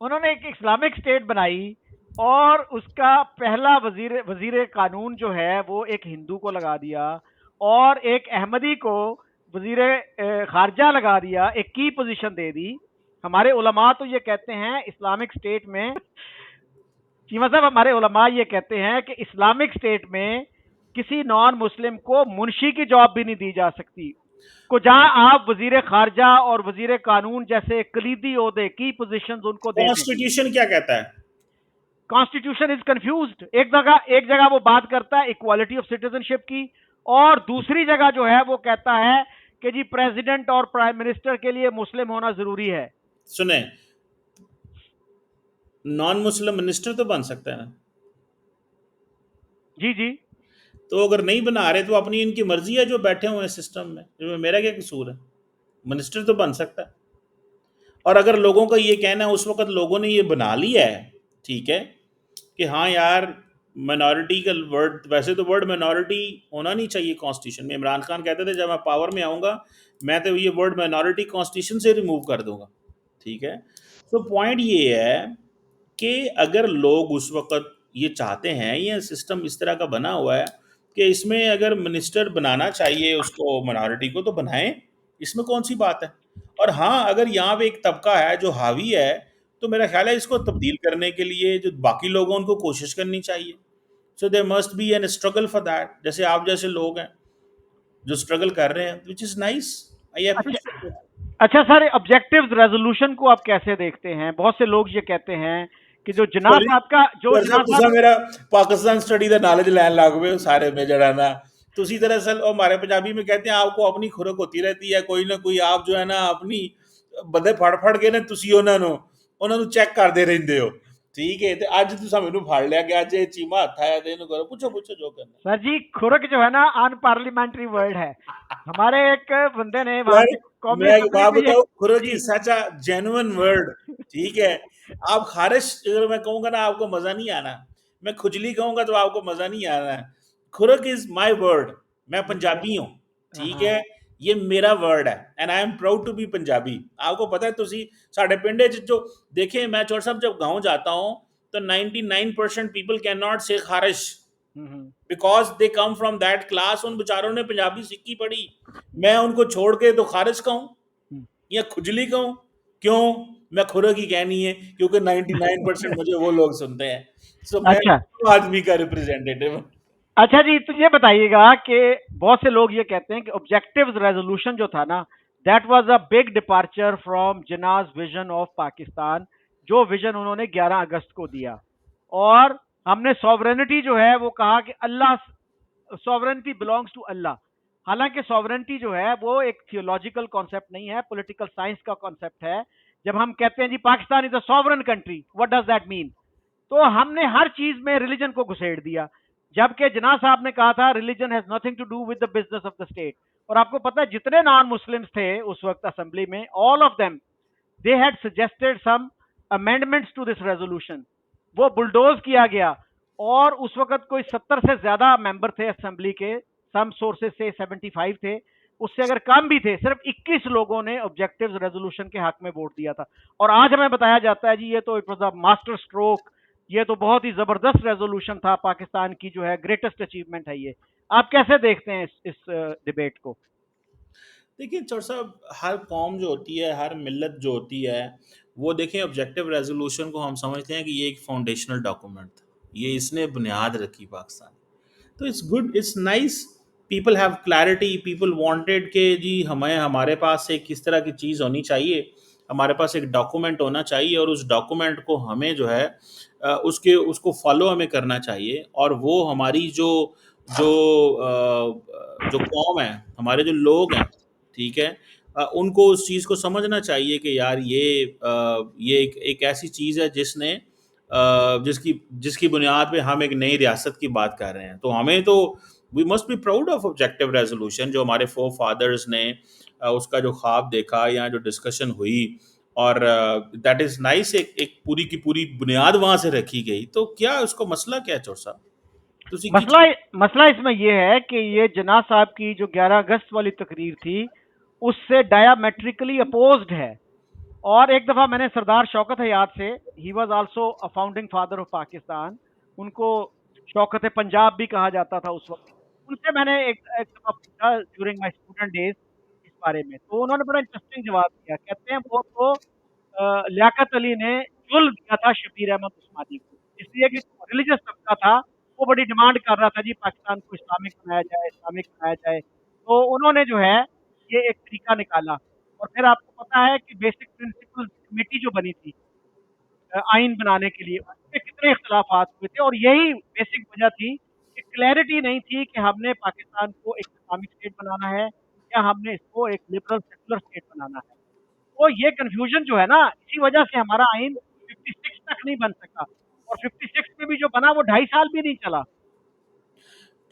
Speaker 1: उन्होंने एक इस्लामिक स्टेट बनाई और उसका पहला वजीर वजीर कानून जो है वो एक हिंदू को लगा दिया, और एक अहमदी को वजीर खारजा लगा दिया, एक की पोजीशन दे दी। हमारे उलमा तो ये कहते हैं इस्लामिक स्टेट में, चीमा साहब, हमारे उलमा ये कहते हैं कि इस्लामिक स्टेट में किसी नॉन मुस्लिम को मुंशी की जॉब भी नहीं दी जा सकती, को जहां आप वजीर खारजा और वजीर कानून जैसे कलीदी ओहदे की पोजीशंस उनको दे दें।
Speaker 2: कॉन्स्टिट्यूशन क्या कहता है?
Speaker 1: Constitution is confused. एक जगह वो बात करता है इक्वालिटी ऑफ सिटीजनशिप की, और दूसरी जगह जो है वो कहता है कि जी प्रेसिडेंट और प्राइम मिनिस्टर के लिए मुस्लिम होना जरूरी है।
Speaker 2: सुने, नॉन मुस्लिम मिनिस्टर तो बन सकता है ना।
Speaker 1: जी जी।
Speaker 2: तो अगर नहीं बना रहे तो अपनी इनकी मर्जी है जो बैठे हुए हैं सिस्टम में, जो मेरा क्या कसूर है? मिनिस्टर तो बन सकता है। और अगर लोगों का ये कहना है, उस वक्त लोगों ने ये बना लिया है, ठीक है, कि हाँ यार, मिनॉरिटी का वर्ड, वैसे तो वर्ड मिनॉरिटी होना नहीं चाहिए कॉन्स्टिट्यूशन में। इमरान खान कहते थे जब मैं पावर में आऊँगा मैं तो ये वर्ड मिनॉरिटी कॉन्स्टिट्यूशन से रिमूव कर दूंगा, ठीक है। तो पॉइंट ये है कि अगर लोग उस वक्त ये चाहते हैं, ये सिस्टम इस तरह का बना हुआ है कि इसमें अगर मिनिस्टर बनाना चाहिए उसको मिनॉरिटी को, तो बनाएं, इसमें कौन सी बात है। और हाँ, अगर यहाँ पे एक तबका है जो हावी है, तो मेरा ख्याल है इसको तब्दील करने के लिए जो बाकी लोग हैं उनको कोशिश करनी चाहिए। So there must be an struggle for that, जैसे आप जैसे लोग हैं जो स्ट्रगल कर रहे हैं, विच इज़ नाइस, आई
Speaker 1: अच्छा,
Speaker 2: अप्रिशिएट इट।
Speaker 1: अच्छा सर, ऑब्जेक्टिव रेजोल्यूशन को आप कैसे देखते हैं? बहुत से लोग ये कहते हैं कि
Speaker 2: सॉरी
Speaker 1: जो
Speaker 2: सर साहब,
Speaker 1: जिना
Speaker 2: तुसा
Speaker 1: साहब।
Speaker 2: मेरा पाकिस्तान स्टडी ਦਾ नॉलेज ਲੈਣ ਲੱਗ ਪਏ ਹੋ सारे में जड़ा ना। तुसी दरअसल और हमारे पंजाबी में कहते हैं आपको अपनी खुरक होती रहती है, कोई ना कोई आप जो है ना अपनी बंदे फड़ के ना ਤੁਸੀਂ ਉਹਨਾਂ ਨੂੰ ਚੈੱਕ ਕਰਦੇ ਰਹਿੰਦੇ ਹੋ, ਠੀਕ ਹੈ। ਤੇ ਅੱਜ ਤੁਸੀਂ ਮੈਨੂੰ ਫੜ ਲਿਆ ਕਿ ਅੱਜ ਇਹ ਚੀਮਾ ਹੱਥ ਆਇਆ ਤੇ ਇਹਨੂੰ ਕਰੋ, ਪੁੱਛੋ पुछो जो करना
Speaker 1: सर जी, खुरक जो है ना अनपार्लियामेंट्री वर्ड है। हमारे एक बंदे ने वहां
Speaker 2: यार,
Speaker 1: पे कौमी
Speaker 2: मैं एक
Speaker 1: असेंबली
Speaker 2: बात
Speaker 1: में ये।
Speaker 2: बताऊं, खुरक
Speaker 1: जी।
Speaker 2: Is such a genuine word, ठीक है। आप खारिश अगर मैं कहूंगा ना आपको मजा नहीं आना, मैं खुजली कहूंगा तो आपको मजा नहीं आना। खुरक इज माय वर्ड, मैं पंजाबी हूं, ठीक
Speaker 1: हाँ।
Speaker 2: है। ये मेरा वर्ड है and I am proud to be Punjabi. आपको पता है तुसी साडे पिंडे च जो देखे, मैं चोर साहब जब गांव जाता हूं तो 99% पीपल कैन नॉट से खारिश,
Speaker 1: hmm.
Speaker 2: Because they come from that class. उन बेचारों ने पंजाबी सीखी पढ़ी, मैं उनको छोड़ के तो खारिज कहूं
Speaker 1: हम्म।
Speaker 2: या खुजली कहूं? क्यों? मैं खुरक ही कहनी है क्योंकि 99% मुझे वो लोग सुनते हैं। सो मैं
Speaker 1: अच्छा।
Speaker 2: आदमी का रिप्रेजेंटेटिव हूं।
Speaker 1: अच्छा जी, तो ये बताइएगा कि बहुत से लोग ये कहते हैं कि ऑब्जेक्टिव रेजोल्यूशन जो था ना, that was a big departure from Jinnah's vision of Pakistan, जो विजन उन्होंने 11 अगस्त को दिया। और हमने सॉवरेनिटी जो है वो कहा कि अल्लाह, सॉवरेनिटी बिलोंग्स टू अल्लाह। हालांकि सॉवरेनिटी जो है वो एक थियोलॉजिकल कॉन्सेप्ट नहीं है, पॉलिटिकल साइंस का कॉन्सेप्ट है। जब हम कहते हैं जी Pakistan is a sovereign country, what does that mean? तो हमने हर चीज में रिलीजन को घुसेड़ दिया, जबकि जना साहब ने कहा था religion has nothing to do with the business of the state. और आपको पता है जितने नॉन मुस्लिम्स थे उस वक्त असेंबली में, all of them they had suggested some amendments to this resolution. वो बुलडोज किया गया, और उस वक्त कोई 70 से ज्यादा मेंबर थे असेंबली के, सम सोर्सेज से 75 थे, उससे अगर कम भी थे, सिर्फ 21 लोगों ने ऑब्जेक्टिव रेजोल्यूशन के हक में वोट दिया था। और आज हमें बताया जाता है जी ये तो it was a master stroke, ये तो बहुत ही जबरदस्त रेजोल्यूशन था, पाकिस्तान की जो है ग्रेटेस्ट अचीवमेंट है ये। आप कैसे देखते हैं इस डिबेट को?
Speaker 2: देखिए चौर साहब, हर कौम जो होती है, हर मिल्लत जो होती है, वो देखें ऑब्जेक्टिव रेजोल्यूशन को हम समझते हैं कि ये एक फाउंडेशनल डॉक्यूमेंट था, ये इसने बुनियाद रखी पाकिस्तान। तो it's good, it's nice, people have clarity, people wanted कि जी हमें, हमारे पास एक किस तरह की चीज़ होनी चाहिए, हमारे पास एक डॉक्यूमेंट होना चाहिए और उस डॉक्यूमेंट को हमें जो है उसके उसको फॉलो हमें करना चाहिए। और वो हमारी जो जो जो कौम है, हमारे जो लोग हैं, ठीक है, उनको उस चीज़ को समझना चाहिए कि यार ये एक ऐसी चीज़ है जिसने जिसकी जिसकी बुनियाद पे हम एक नई रियासत की बात कर रहे हैं। तो हमें तो we must be proud of objective resolution, जो हमारे फोर फादर्स ने उसका जो ख्वाब देखा या जो डिस्कशन हुई, और दैट इज नाइस। एक पूरी की पूरी बुनियाद वहां से रखी गई, तो क्या उसको मसला क्या है चौर साहब? ਤੁਸੀਂ ਕੀ
Speaker 1: मसला मसला इसमें यह है कि ये जना साहब की जो 11 अगस्त वाली तकरीर थी उससे डायामेट्रिकली अपोज्ड है। और एक दफा मैंने सरदार शौकत हयात से, he was also a founding father of Pakistan, उनको शौकत पंजाब भी कहा जाता था उस वक्त, उनसे मैंने एक दफा पूछा ड्यूरिंग माय स्टूडेंट डेज इस बारे में, तो उन्होंने बड़ा इंटरेस्टिंग जवाब दिया। कहते हैं वो तो लियाकत अली ने जुल्म दिया था शबीर अहमद उस्मानी को, इसलिए कि रिलीजियस तबका था, वो बड़ी डिमांड कर रहा था जी पाकिस्तान को इस्लामिक बनाया जाए, इस्लामिक बनाया जाए। तो उन्होंने जो है ये एक तरीका निकाला। और फिर आपको पता है कि बेसिक प्रिंसिपल कमेटी जो बनी थी आइन बनाने के लिए, उसमें कितने इख्तलाफात हुए थे, और यही बेसिक वजह थी कि क्लैरिटी नहीं थी कि हमने पाकिस्तान को एक इस्लामिक स्टेट बनाना है या हमने इसको एक लिबरल सेकुलर स्टेट बनाना है। तो ये कन्फ्यूजन जो है ना, इसी वजह से हमारा आइन 56 तक नहीं बन सका, और 56 में भी जो बना वो 2.5 साल भी नहीं चला।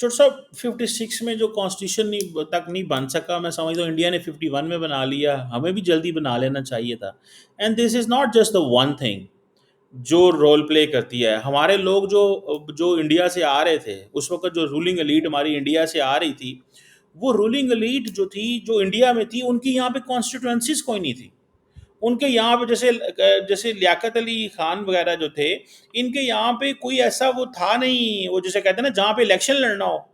Speaker 2: चोट साहब 56 में जो कॉन्स्टिट्यूशन नहीं तक नहीं बन सका, मैं समझता हूँ इंडिया ने 51 में बना लिया, हमें भी जल्दी बना लेना चाहिए था। And this is not just the one thing जो रोल प्ले करती है। हमारे लोग जो जो इंडिया से आ रहे थे उस वक्त, जो रूलिंग एलीट हमारी इंडिया से आ रही थी, वो रूलिंग एलीट जो थी, जो इंडिया में थी, उनकी यहाँ पे कॉन्स्टिट्यूंसीज कोई नहीं थी। उनके यहाँ पे जैसे जैसे लियाकत अली खान वगैरह जो थे, इनके यहाँ पे कोई ऐसा वो था नहीं, वो जैसे कहते हैं ना, जहाँ पे इलेक्शन लड़ना हो,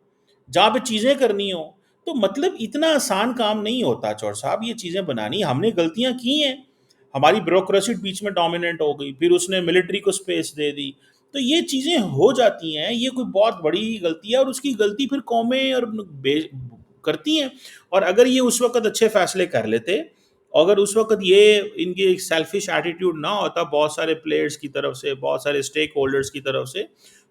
Speaker 2: जहाँ पे चीज़ें करनी हो। तो मतलब इतना आसान काम नहीं होता चौर साहब ये चीज़ें बनानी। हमने गलतियाँ की हैं, हमारी ब्यूरोक्रेसी बीच में डोमिनेंट हो गई, फिर उसने मिलिट्री को स्पेस दे दी। तो ये चीज़ें हो जाती हैं, ये कोई बहुत बड़ी गलती है, और उसकी गलती फिर कौमें और करती हैं। और अगर ये उस वक्त अच्छे फैसले कर लेते, अगर उस वक्त ये इनकी एक सेल्फिश एटीट्यूड ना होता बहुत सारे प्लेयर्स की तरफ से, बहुत सारे स्टेक होल्डर्स की तरफ से,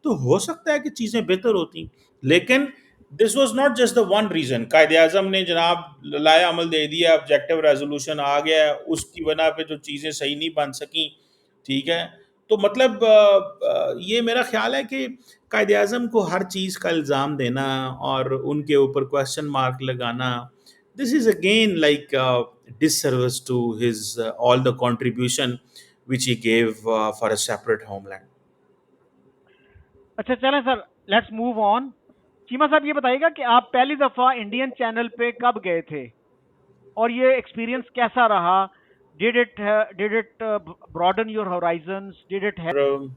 Speaker 2: तो हो सकता है कि चीज़ें बेहतर होती। लेकिन this was not just the one reason. कायदे आज़म ने जनाब लाया, अमल दे दिया, ऑब्जेक्टिव रेजोल्यूशन आ गया, उसकी बना पे जो चीज़ें सही नहीं बन सकी, ठीक है। तो मतलब ये मेरा ख्याल है कि कायदे आज़म को हर चीज़ का इल्ज़ाम देना और उनके ऊपर क्वेश्चन मार्क लगाना, this is again like disservice to his all the contribution which he gave for a separate homeland.
Speaker 1: अच्छा चलें sir, let's move on. Cheema साहब ये बताइएगा कि आप पहली दफा इंडियन चैनल पे कब गए थे, और ये एक्सपीरियंस कैसा रहा? Did it broaden your horizons? Did it
Speaker 2: और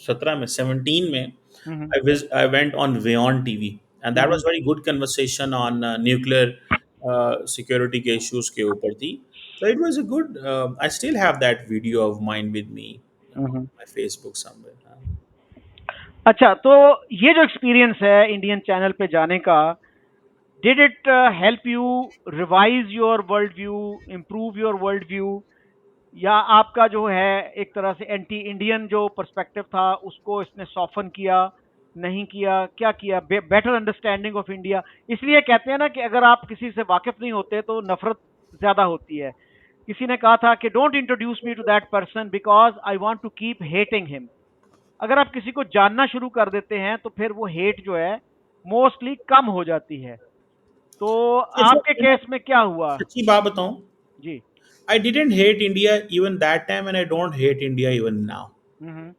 Speaker 2: 17 में 17 में
Speaker 1: help?
Speaker 2: I went on Vion TV, and that was very good conversation on nuclear security के issues के ऊपर थी। So it was a good I still have that video of mine with me on my Facebook somewhere.
Speaker 1: अच्छा, तो ये जो experience है Indian channel पे जाने का, did it help you revise your world view, improve your world view, या आपका जो है एक तरह से एंटी इंडियन जो पर्सपेक्टिव था उसको इसने सॉफन किया, नहीं किया, क्या किया? Better understanding of India. इसलिए कहते हैं ना कि अगर आप किसी से वाकिफ नहीं होते तो नफरत ज्यादा होती है। किसी ने कहा था कि don't introduce me to that person because I want to keep hating him. अगर आप किसी को जानना शुरू कर देते हैं तो फिर वो हेट जो है मोस्टली कम हो जाती है। तो आपके केस में क्या हुआ?
Speaker 2: सच्ची बात बताऊं,
Speaker 1: जी।
Speaker 2: I didn't hate India even that time, and I don't hate India even now.
Speaker 1: हम्म।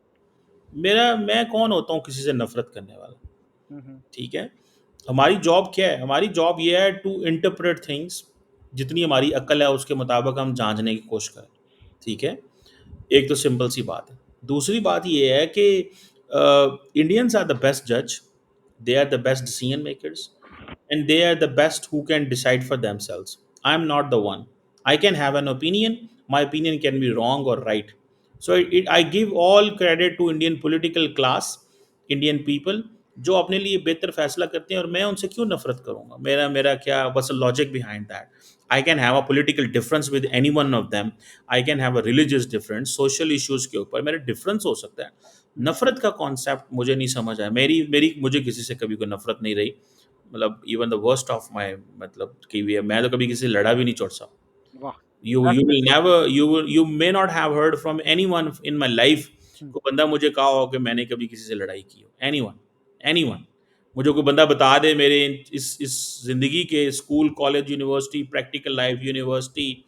Speaker 2: मेरा मैं कौन होता हूँ किसी से नफरत करने वाला?
Speaker 1: हम्म।
Speaker 2: ठीक है। हमारी जॉब क्या है? हमारी जॉब ये है टू इंटरप्रेट थिंग्स, जितनी हमारी अक्ल है उसके मुताबिक हम जांचने की कोशिश करें। ठीक है। एक तो सिंपल सी बात है। दूसरी बात ये है कि इंडियंस आर द बेस्ट जज, they are the best decision makers, and they are the best who can decide for themselves. I'm not the one. I can have an opinion. My opinion can be wrong or right. So I give all credit to Indian political class, Indian people, जो अपने लिए बेहतर फैसला करते हैं, और मैं उनसे क्यों नफरत करूंगा? मेरा मेरा क्या बस logic behind that? I can have a political difference with any one of them, I can have a religious difference, social issues के ऊपर मेरा डिफरेंस हो सकता है। नफरत का कॉन्सेप्ट मुझे नहीं समझ आया। मेरी मेरी मुझे किसी से कभी कोई नफरत नहीं रही। मतलब even the worst of my, मतलब कि मैं तो कभी किसी से लड़ा भी नहीं चोट सा।
Speaker 1: वाह,
Speaker 2: You
Speaker 1: that's
Speaker 2: will never, you may not have heard from anyone in my life,
Speaker 1: हम्म।
Speaker 2: कोई बंदा मुझे कहा हो कि मैंने कभी किसी से लड़ाई की हो। एनीवन मुझे कोई बंदा बता दे मेरे इस जिंदगी के school college university practical life university,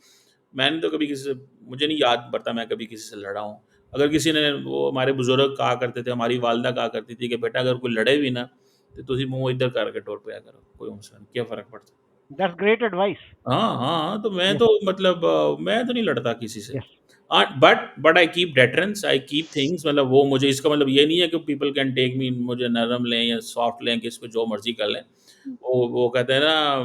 Speaker 2: मैंने तो कभी किसी से मुझे नहीं याद पड़ता मैं कभी किसी से लड़ा हूँ। अगर किसी ने, वो हमारे बुजुर्ग कहा करते थे, हमारी वालदा कहा करती थी कि बेटा अगर कोई लड़े भी ना तो तुसी मुंह इधर करके टोर पिया करो, कोई मसला नहीं, क्या फ़र्क पड़ता।
Speaker 1: That's great advice.
Speaker 2: हाँ, हाँ, तो मैं
Speaker 1: यस,
Speaker 2: तो मतलब मैं तो नहीं लड़ता किसी से।
Speaker 1: Yes.
Speaker 2: But I keep deterrence, I keep things, मतलब वो मुझे, इसका मतलब ये नहीं है कि पीपल कैन टेक मी, मुझे नरम लें या सॉफ्ट लें कि इस पे जो मर्ज़ी कर लें। वो कहते हैं ना,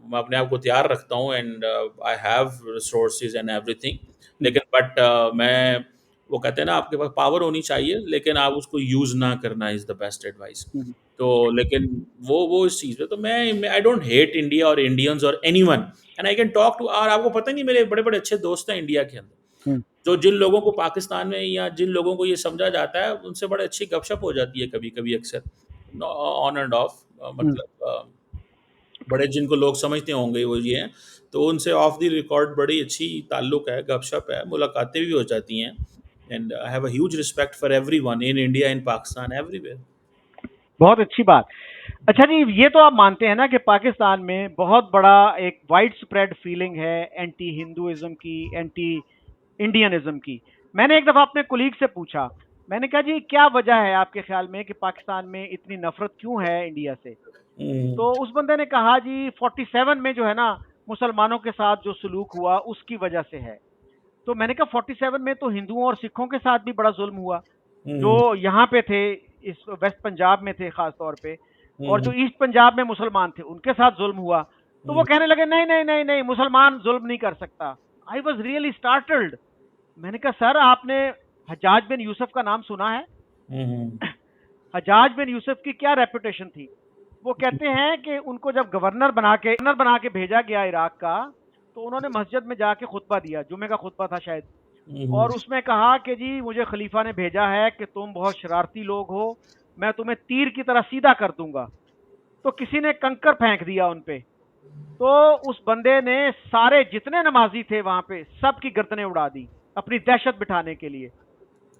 Speaker 2: मैं अपने आप को तैयार रखता हूँ and I have resources and everything.
Speaker 1: हुँ,
Speaker 2: लेकिन मैं, वो कहते हैं ना आपके पास पावर होनी चाहिए लेकिन आप उसको यूज़ ना करना इज़ द बेस्ट एडवाइस।
Speaker 1: हुँ,
Speaker 2: तो लेकिन वो इस चीज़ पे तो मैं आई डोंट हेट इंडिया और इंडियंस और anyone, and I can talk to, और आपको पता नहीं मेरे बड़े-बड़े अच्छे दोस्त हैं इंडिया के अंदर।
Speaker 1: हुँ,
Speaker 2: जो जिन लोगों को पाकिस्तान में या जिन लोगों को ये समझा जाता है, उनसे बड़े अच्छी गपशप हो जाती है कभी-कभी अक्सर, ऑन एंड ऑफ,
Speaker 1: हुँ।
Speaker 2: मतलब बड़े जिनको लोग समझते होंगे वो ये हैं, तो उनसे ऑफ द रिकॉर्ड बड़ी अच्छी ताल्लुक है, गपशप है, मुलाकातें भी हो जाती हैं, and I have a huge respect for everyone in India, in Pakistan, everywhere.
Speaker 1: बहुत अच्छी बात। अच्छा जी, ये तो आप मानते हैं ना कि पाकिस्तान में बहुत बड़ा एक वाइड स्प्रेड फीलिंग है एंटी हिंदुइज्म की, एंटी इंडियनिज्म की। मैंने एक दफ़ा अपने कुलीग से पूछा, मैंने कहा जी क्या वजह है आपके ख्याल में कि पाकिस्तान में इतनी नफ़रत क्यों है इंडिया से?
Speaker 2: हुँ,
Speaker 1: तो उस बंदे ने कहा जी 47 में जो है ना मुसलमानों के साथ जो सलूक हुआ उसकी वजह से है। तो मैंने कहा 47 में तो हिंदुओं और सिखों के साथ भी बड़ा जुल्म हुआ, जो
Speaker 2: हुँ,
Speaker 1: यहाँ पे थे, इस वेस्ट पंजाब में थे खास तौर पे, और जो
Speaker 2: हुँ,
Speaker 1: ईस्ट पंजाब में मुसलमान थे उनके साथ जुल्म हुआ। तो वो
Speaker 2: हुँ,
Speaker 1: कहने लगे नहीं नहीं नहीं नहीं, मुसलमान जुल्म नहीं कर सकता। I was really startled. मैंने कहा सर आपने हजाज बिन यूसुफ का नाम सुना है?
Speaker 2: हुँ, हुँ,
Speaker 1: हजाज बिन यूसुफ की क्या रेपुटेशन थी? वो कहते हैं कि उनको जब गवर्नर बना के भेजा गया इराक का, तो उन्होंने मस्जिद में जाके खुतबा दिया, जुमे का खुतबा था शायद,
Speaker 2: हुँ,
Speaker 1: और उसमें कहा कि जी मुझे खलीफा ने भेजा है कि तुम बहुत शरारती लोग हो, मैं तुम्हें तीर की तरह सीधा कर दूंगा। तो किसी ने कंकर फेंक दिया उन पे, तो उस बंदे ने सारे जितने नमाजी थे वहां पे सबकी गर्दनें उड़ा दी अपनी दहशत बिठाने के लिए।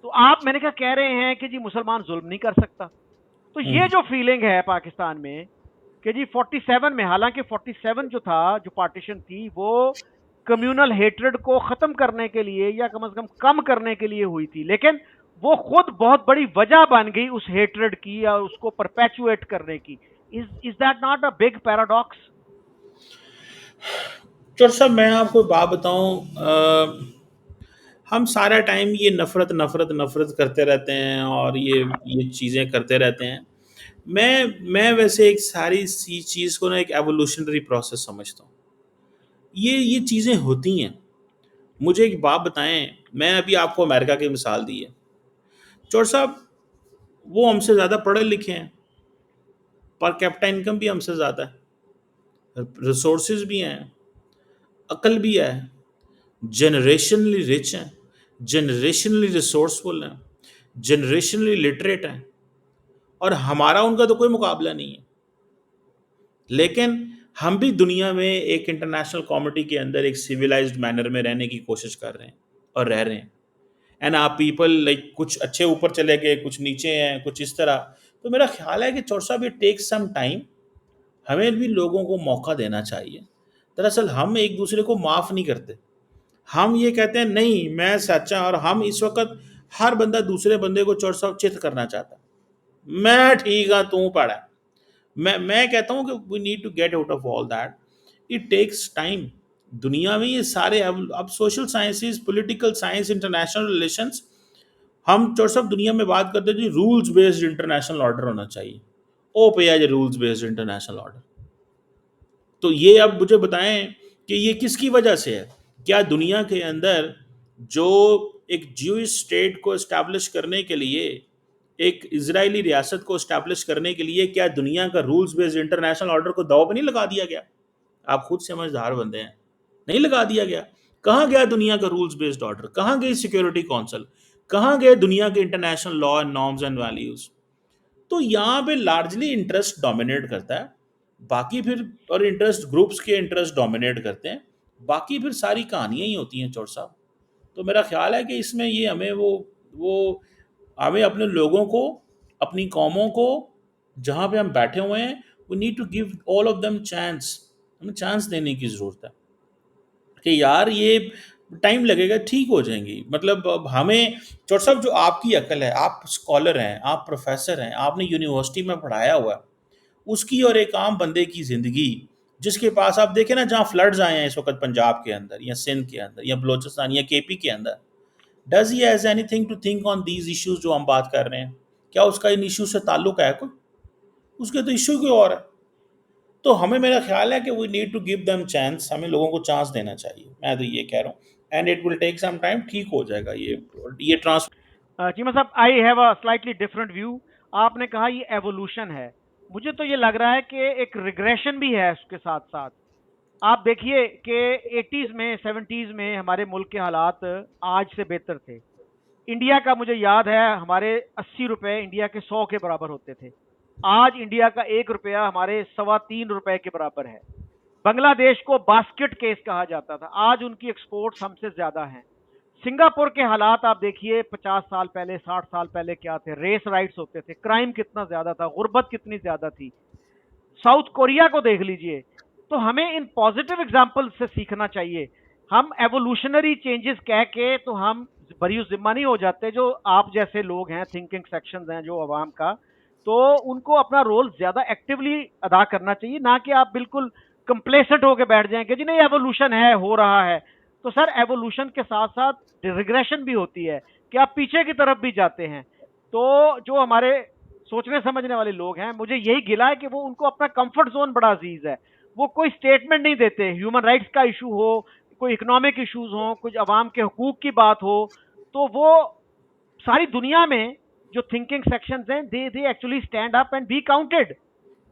Speaker 1: तो आप, मैंने कहा, कह रहे हैं कि जी मुसलमान जुल्म नहीं कर सकता। तो
Speaker 2: हुँ,
Speaker 1: ये जो फीलिंग है पाकिस्तान में कि जी 47 में, हालांकि 47 जो था, जो पार्टीशन थी, वो कम्युनल हेट्रेड को खत्म करने के लिए या कम से कम करने के लिए हुई थी, लेकिन वो खुद बहुत बड़ी वजह बन गई उस हेट्रेड की या उसको परपेचुएट करने की। Is that not a big paradox?
Speaker 2: चौर साहब मैं आपको एक बात बताऊँ, हम सारा टाइम ये नफ़रत, नफ़रत, नफ़रत करते रहते हैं और ये चीज़ें करते रहते हैं। मैं वैसे एक सारी सी चीज़ को ना एक एवोल्यूशनरी प्रोसेस समझता हूँ। ये चीज़ें होती हैं। मुझे एक बात बताएँ, मैं अभी आपको अमेरिका की मिसाल दी है। चौर साहब वो हमसे ज़्यादा पढ़े लिखे हैं, पर कैपिटा इनकम भी हमसे ज़्यादा है, रिसोर्सेज़ भी हैं, अकल भी है, जनरेशनली रिच हैं, जनरेशनली रिसोर्सफुल हैं, जनरेशनली लिटरेट हैं, और हमारा उनका तो कोई मुकाबला नहीं है। लेकिन हम भी दुनिया में एक इंटरनेशनल कम्युनिटी के अंदर एक सिविलाइज्ड मैनर में रहने की कोशिश कर रहे हैं और रह रहे हैं। एंड आप पीपल लाइक कुछ अच्छे ऊपर चले गए, कुछ नीचे हैं, कुछ इस तरह। तो मेरा ख्याल है कि चौर साहब, इट टेक्स सम टाइम, हमें भी लोगों को मौका देना चाहिए। दरअसल हम एक दूसरे को माफ़ नहीं करते। हम ये कहते हैं नहीं मैं सच्चा, और हम इस वक़्त हर बंदा दूसरे बंदे को चौर साहब चित करना चाहता है। मैं ठीक हाँ, तू पड़ा है। मैं कहता हूँ कि we need to get out of all that. It takes time. दुनिया में ये सारे अब social sciences, political science, international relations, हम चौर साहब दुनिया में बात करते हैं जी रूल्स बेस्ड इंटरनेशनल ऑर्डर होना चाहिए। ओ भैया जी, रूल्स बेस्ड इंटरनेशनल ऑर्डर, तो ये अब मुझे बताएं कि ये किसकी वजह से है? क्या दुनिया के अंदर जो एक ज्यूइश स्टेट को एस्टैब्लिश करने के लिए, एक इजरायली रियासत को एस्टैब्लिश करने के लिए, क्या दुनिया का रूल्स बेस्ड इंटरनेशनल ऑर्डर को दांव पे नहीं लगा दिया गया? आप खुद समझदार बंदे हैं, नहीं लगा दिया गया। कहाँ गया दुनिया का रूल्स बेस्ड ऑर्डर? कहाँ गई सिक्योरिटी काउंसिल? कहाँ गए दुनिया के international law and norms and values? तो यहाँ पे लार्जली इंटरेस्ट डोमिनेट करता है। बाकी फिर, और इंटरेस्ट ग्रुप्स के इंटरेस्ट डोमिनेट करते हैं। बाकी फिर सारी कहानियाँ ही होती हैं चौर साहब। तो मेरा ख्याल है कि इसमें ये हमें वो हमें अपने लोगों को, अपनी कौमों को, जहाँ पे हम बैठे हुए हैं, we need to give all of them chance. हमें चांस देने की ज़रूरत है कि यार ये टाइम लगेगा, ठीक हो जाएंगी। मतलब अब हमें चौट साहब, जो आपकी अकल है, आप स्कॉलर हैं, आप प्रोफेसर हैं, आपने यूनिवर्सिटी में पढ़ाया हुआ है, उसकी और एक आम बंदे की ज़िंदगी, जिसके पास आप देखें ना, जहाँ फ्लड्स आए हैं इस वक्त पंजाब के अंदर या सिंध के अंदर या बलोचिस्तान या केपी के अंदर, does he has anything to think on these issues जो हम बात कर रहे हैं? क्या उसका इन इश्यूज से ताल्लुक है कोई? उसके तो इश्यू कोई और है। तो हमें, मेरा ख्याल है कि we need to give them chance, हमें लोगों को चांस देना चाहिए, मैं तो ये कह रहा हूँ। And it will take some time, ठीक हो जाएगा ये ट्रांस।
Speaker 1: चीमा साहब, I have a slightly different view. आपने कहा ये एवोल्यूशन है, मुझे तो ये लग रहा है कि एक रिग्रेशन भी है उसके साथ साथ। आप देखिए कि 80s में 70s में हमारे मुल्क के हालात आज से बेहतर थे। इंडिया का मुझे याद है, हमारे 80 रुपए इंडिया के 100 के बराबर होते थे। आज इंडिया का 1 रुपया हमारे 3.25 रुपए के बराबर है। बांग्लादेश को बास्केट केस कहा जाता था, आज उनकी एक्सपोर्ट्स हमसे ज्यादा हैं। सिंगापुर के हालात आप देखिए, 50 साल पहले 60 साल पहले क्या थे, रेस राइट्स होते थे, क्राइम कितना ज्यादा था, गुर्बत कितनी ज्यादा थी। साउथ कोरिया को देख लीजिए। तो हमें इन पॉजिटिव एग्जाम्पल से सीखना चाहिए। हम एवोल्यूशनरी चेंजेस कह के तो हम बरी जिम्मा नहीं हो जाते। जो आप जैसे लोग हैं, थिंकिंग सेक्शंस हैं जो अवाम का, तो उनको अपना रोल ज्यादा एक्टिवली अदा करना चाहिए, ना कि आप बिल्कुल कंप्लेसेंट होकर बैठ जाएं कि जी नहीं एवोल्यूशन है, हो रहा है। तो सर, एवोल्यूशन के साथ साथ रिग्रेशन भी होती है कि आप पीछे की तरफ भी जाते हैं। तो जो हमारे सोचने समझने वाले लोग हैं, मुझे यही गिला है कि वो, उनको अपना कंफर्ट जोन बड़ा अजीज है। वो कोई स्टेटमेंट नहीं देते, ह्यूमन राइट्स का इशू हो, कोई इकोनॉमिक इश्यूज हो, कुछ अवाम के हकूक की बात हो, तो वो सारी दुनिया में जो थिंकिंग सेक्शंस हैं, they actually stand up and be counted.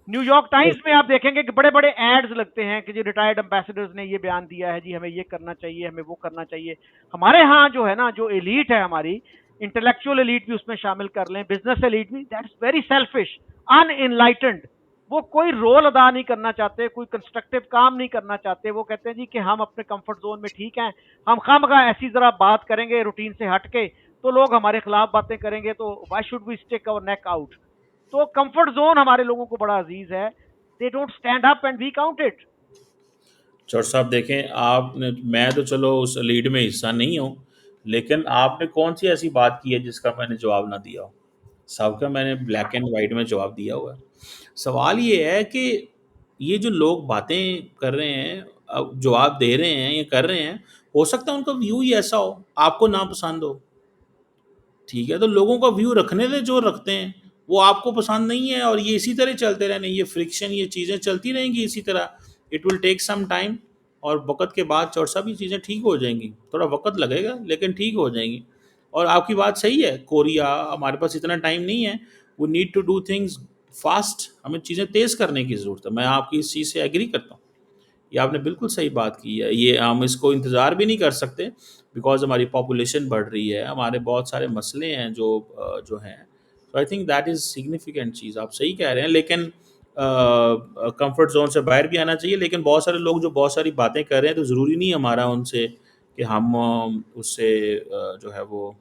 Speaker 1: New York times में आप देखेंगे कि बड़े बड़े एड्स लगते हैं कि जी रिटायर्ड एम्बेसडर्स ने ये बयान दिया है, जी हमें ये करना चाहिए, हमें वो करना चाहिए। हमारे यहाँ जो है ना, जो एलीट है हमारी, इंटेलेक्चुअल एलीट भी उसमें शामिल कर लें, बिजनेस एलीट भी, दैट्स वेरी सेल्फिश, अनइनलाइटेंड। वो कोई रोल अदा नहीं करना चाहते, कोई कंस्ट्रक्टिव काम नहीं करना चाहते। वो कहते हैं जी कि हम अपने कंफर्ट जोन में ठीक हैं, हम खामखा ऐसी जरा बात करेंगे रूटीन से हट के, तो लोग हमारे खिलाफ बातें करेंगे, तो why should we stick our neck out. तो कंफर्ट जोन हमारे लोगों को बड़ा अजीज है। They don't stand up and be counted.
Speaker 2: चौट साहब देखें, आपने, मैं तो चलो उस लीड में हिस्सा नहीं हूँ, लेकिन आपने कौन सी ऐसी बात की है जिसका मैंने जवाब ना दिया हो? सबका मैंने ब्लैक एंड वाइट में जवाब दिया हुआ है। सवाल ये है कि ये जो लोग बातें कर रहे हैं, अब जवाब दे रहे हैं, ये कर रहे हैं, हो सकता है उनका व्यू ही ऐसा हो, आपको ना पसंद हो। ठीक है, तो लोगों का व्यू रखने दें जो रखते हैं। वो आपको पसंद नहीं है और ये इसी तरह चलते रहने, ये फ्रिक्शन, ये चीज़ें चलती रहेंगी इसी तरह। It will take some time, और वक़्त के बाद चौट साहब ये चीज़ें ठीक हो जाएंगी। थोड़ा वक़्त लगेगा लेकिन ठीक हो जाएंगी। और आपकी बात सही है, कोरिया, हमारे पास इतना टाइम नहीं है। We need to do things fast, हमें चीज़ें तेज़ करने की ज़रूरत है। मैं आपकी इस चीज़ से एग्री करता हूँ। ये आपने बिल्कुल सही बात की है। ये हम इसको इंतज़ार भी नहीं कर सकते, बिकॉज़ हमारी पॉपुलेशन बढ़ रही है, हमारे बहुत सारे मसले हैं जो हैं। तो I think that is significant चीज़, आप सही कह रहे हैं। लेकिन कंफर्ट ज़ोन से बाहर भी आना चाहिए। लेकिन बहुत सारे लोग जो बहुत सारी बातें कर रहे हैं, तो ज़रूरी नहीं हमारा उनसे कि हम उससे जो है वो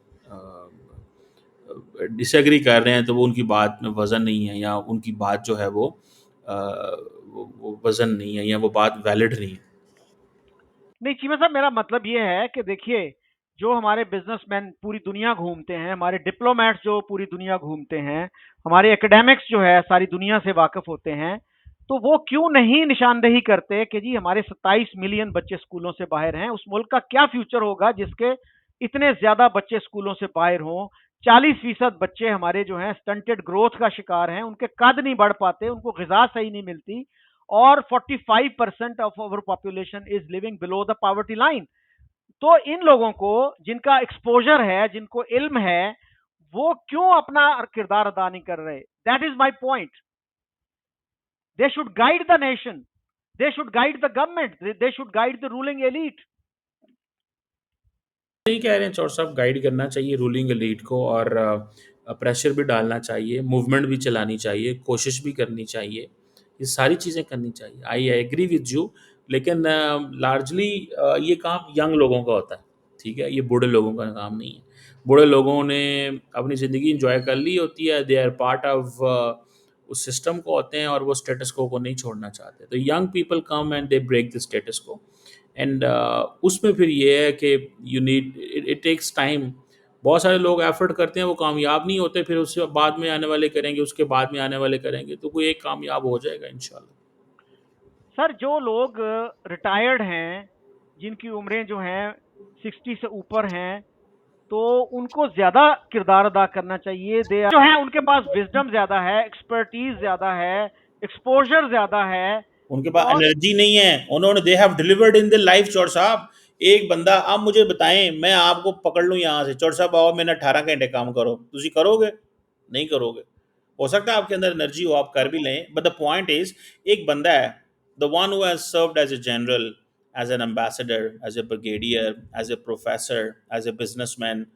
Speaker 2: डिसएग्री कर रहे हैं, तो वो उनकी बात में वज़न नहीं है, या उनकी बात जो है अ, वो वज़न नहीं है, या वो बात वैलिड नहीं है।
Speaker 1: नहीं चीमा साहब, मेरा मतलब ये है कि देखिए, जो हमारे बिजनेसमैन पूरी दुनिया घूमते हैं, हमारे डिप्लोमेट्स जो पूरी दुनिया घूमते हैं, हमारे एकेडमिक्स जो है सारी दुनिया से वाकिफ होते हैं, तो वो क्यों नहीं निशानदेही करते कि जी हमारे 27 मिलियन बच्चे स्कूलों से बाहर हैं, उस मुल्क का क्या फ्यूचर होगा जिसके इतने ज्यादा बच्चे स्कूलों से बाहर हों। 40% बच्चे हमारे जो हैं स्टंटेड ग्रोथ का शिकार हैं, उनके कद नहीं बढ़ पाते, उनको ग़िज़ा सही नहीं मिलती, और 45% of our population is living below the poverty line. तो इन लोगों को, जिनका एक्सपोजर है, जिनको इल्म है, वो क्यों अपना किरदार अदा नहीं कर रहे? That is my point. They should guide the nation, they should guide the government, they should guide the ruling elite.
Speaker 2: सही कह रहे हैं चौर साहब, गाइड करना चाहिए रूलिंग एलीट को, और प्रेशर भी डालना चाहिए, मूवमेंट भी चलानी चाहिए, कोशिश भी करनी चाहिए, ये सारी चीज़ें करनी चाहिए। I agree with you. लेकिन लार्जली ये काम यंग लोगों का होता है। ठीक है, ये बूढ़े लोगों का काम नहीं है। बूढ़े लोगों ने अपनी ज़िंदगी इंजॉय कर ली होती है, दे आर पार्ट ऑफ उस सिस्टम को होते हैं, और वो स्टेटस को नहीं छोड़ना चाहते। तो young people come and they break the status quo, and उसमें फिर ये है कि you need it takes time. बहुत सारे लोग एफर्ट करते हैं, वो कामयाब नहीं होते, फिर उसके बाद में आने वाले करेंगे, उसके बाद में आने वाले करेंगे, तो कोई एक कामयाब हो जाएगा इंशाल्लाह।
Speaker 1: सर जो लोग रिटायर्ड हैं, जिनकी उम्रें जो हैं 60 से ऊपर हैं, तो उनको ज्यादा किरदार अदा करना चाहिए। दे जो है उनके पास विजडम ज्यादा है, एक्सपर्टीज ज्यादा है, एक्सपोजर ज्यादा है।
Speaker 2: उनके पास
Speaker 1: और
Speaker 2: एनर्जी नहीं है, उन्होंने they have delivered in the life. चौर साहब, एक बंदा, आप मुझे बताएं, मैं आपको पकड़ लूं यहाँ से, चौर साहब आओ मैंने 18 घंटे काम करो, तुझी करोगे? नहीं करोगे। हो सकता है आपके अंदर एनर्जी हो, आप कर भी लें, बट द पॉइंट इज, एक बंदा है, the one who has served as a general, as an ambassador, as a brigadier, as a professor, as a businessman,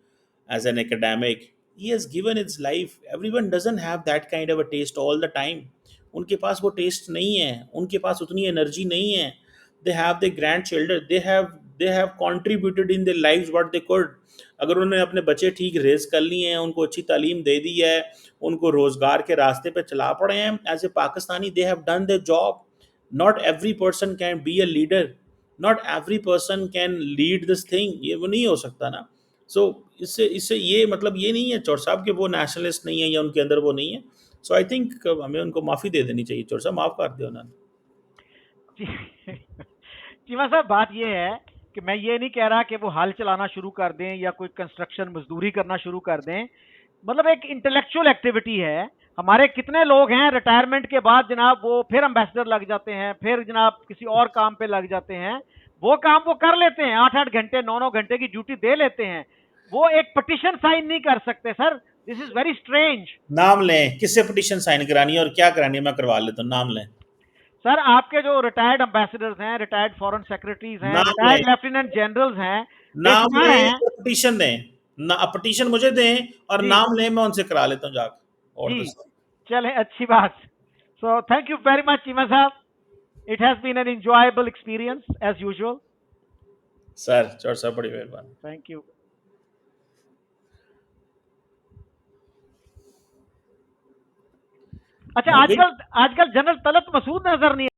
Speaker 2: as an academic, he has given his life. Everyone doesn't have that kind of a taste all the time. उनके पास वो test नहीं है, उनके पास उतनी energy नहीं है। They have the grand children, they have contributed in their lives what they could. अगर उन्होंने अपने बच्चे ठीक रेज कर लिए हैं, उनको अच्छी तालीम दे दी है, उनको रोजगार के रास्ते पे चला पड़े हैं, as a Pakistani they have done their job. Not every person can be a leader, not every person can lead this thing, ये वो नहीं हो सकता ना। सो इससे इससे ये मतलब ये नहीं है चौर साहब कि वो नेशनलिस्ट नहीं है या उनके अंदर वो नहीं है। सो आई थिंक हमें उनको माफ़ी दे देनी चाहिए। चौर साहब माफ़ कर दिया उन्होंने।
Speaker 1: चीमा साहब, बात यह है कि मैं ये नहीं कह रहा कि वो हल चलाना शुरू कर दें या कोई कंस्ट्रक्शन मजदूरी करना शुरू कर दें। मतलब एक इंटेलेक्चुअल एक्टिविटी है। हमारे कितने लोग हैं रिटायरमेंट के बाद जनाब वो फिर एम्बेसडर लग जाते हैं, फिर जनाब किसी और काम पे लग जाते हैं। वो काम वो कर लेते हैं, 8-8 घंटे 9-9 घंटे की ड्यूटी दे लेते हैं। वो एक पटिशन साइन नहीं कर सकते sir. This is very strange.
Speaker 2: नाम लें, किससे पिटीशन साइन करानी है और क्या करानी है, मैं करवा लेता हूँ, नाम लें।
Speaker 1: सर आपके जो रिटायर्ड एम्बेसडर्स हैं, रिटायर्ड फॉरेन सेक्रेटरीज हैं,
Speaker 2: नाम लें,
Speaker 1: रिटायर्ड लेफ्टिनेंट जनरल्स हैं,
Speaker 2: नाम
Speaker 1: बेशुमार
Speaker 2: लें
Speaker 1: हैं।
Speaker 2: और पिटीशन दें। ना पिटीशन मुझे दें और
Speaker 1: जी
Speaker 2: नाम लें, मैं उनसे करा लेता हूँ जाकर। और
Speaker 1: जी,
Speaker 2: दस
Speaker 1: चले अच्छी बात। So thank you very much Cheema साहब। It has been an enjoyable experience as usual.
Speaker 2: Sir, Chaur साहब बड़ी मेहरबानी।
Speaker 1: Thank you. अच्छा,
Speaker 2: हो गई।
Speaker 1: आजकल आजकल जनरल तलत मसूद नजर नहीं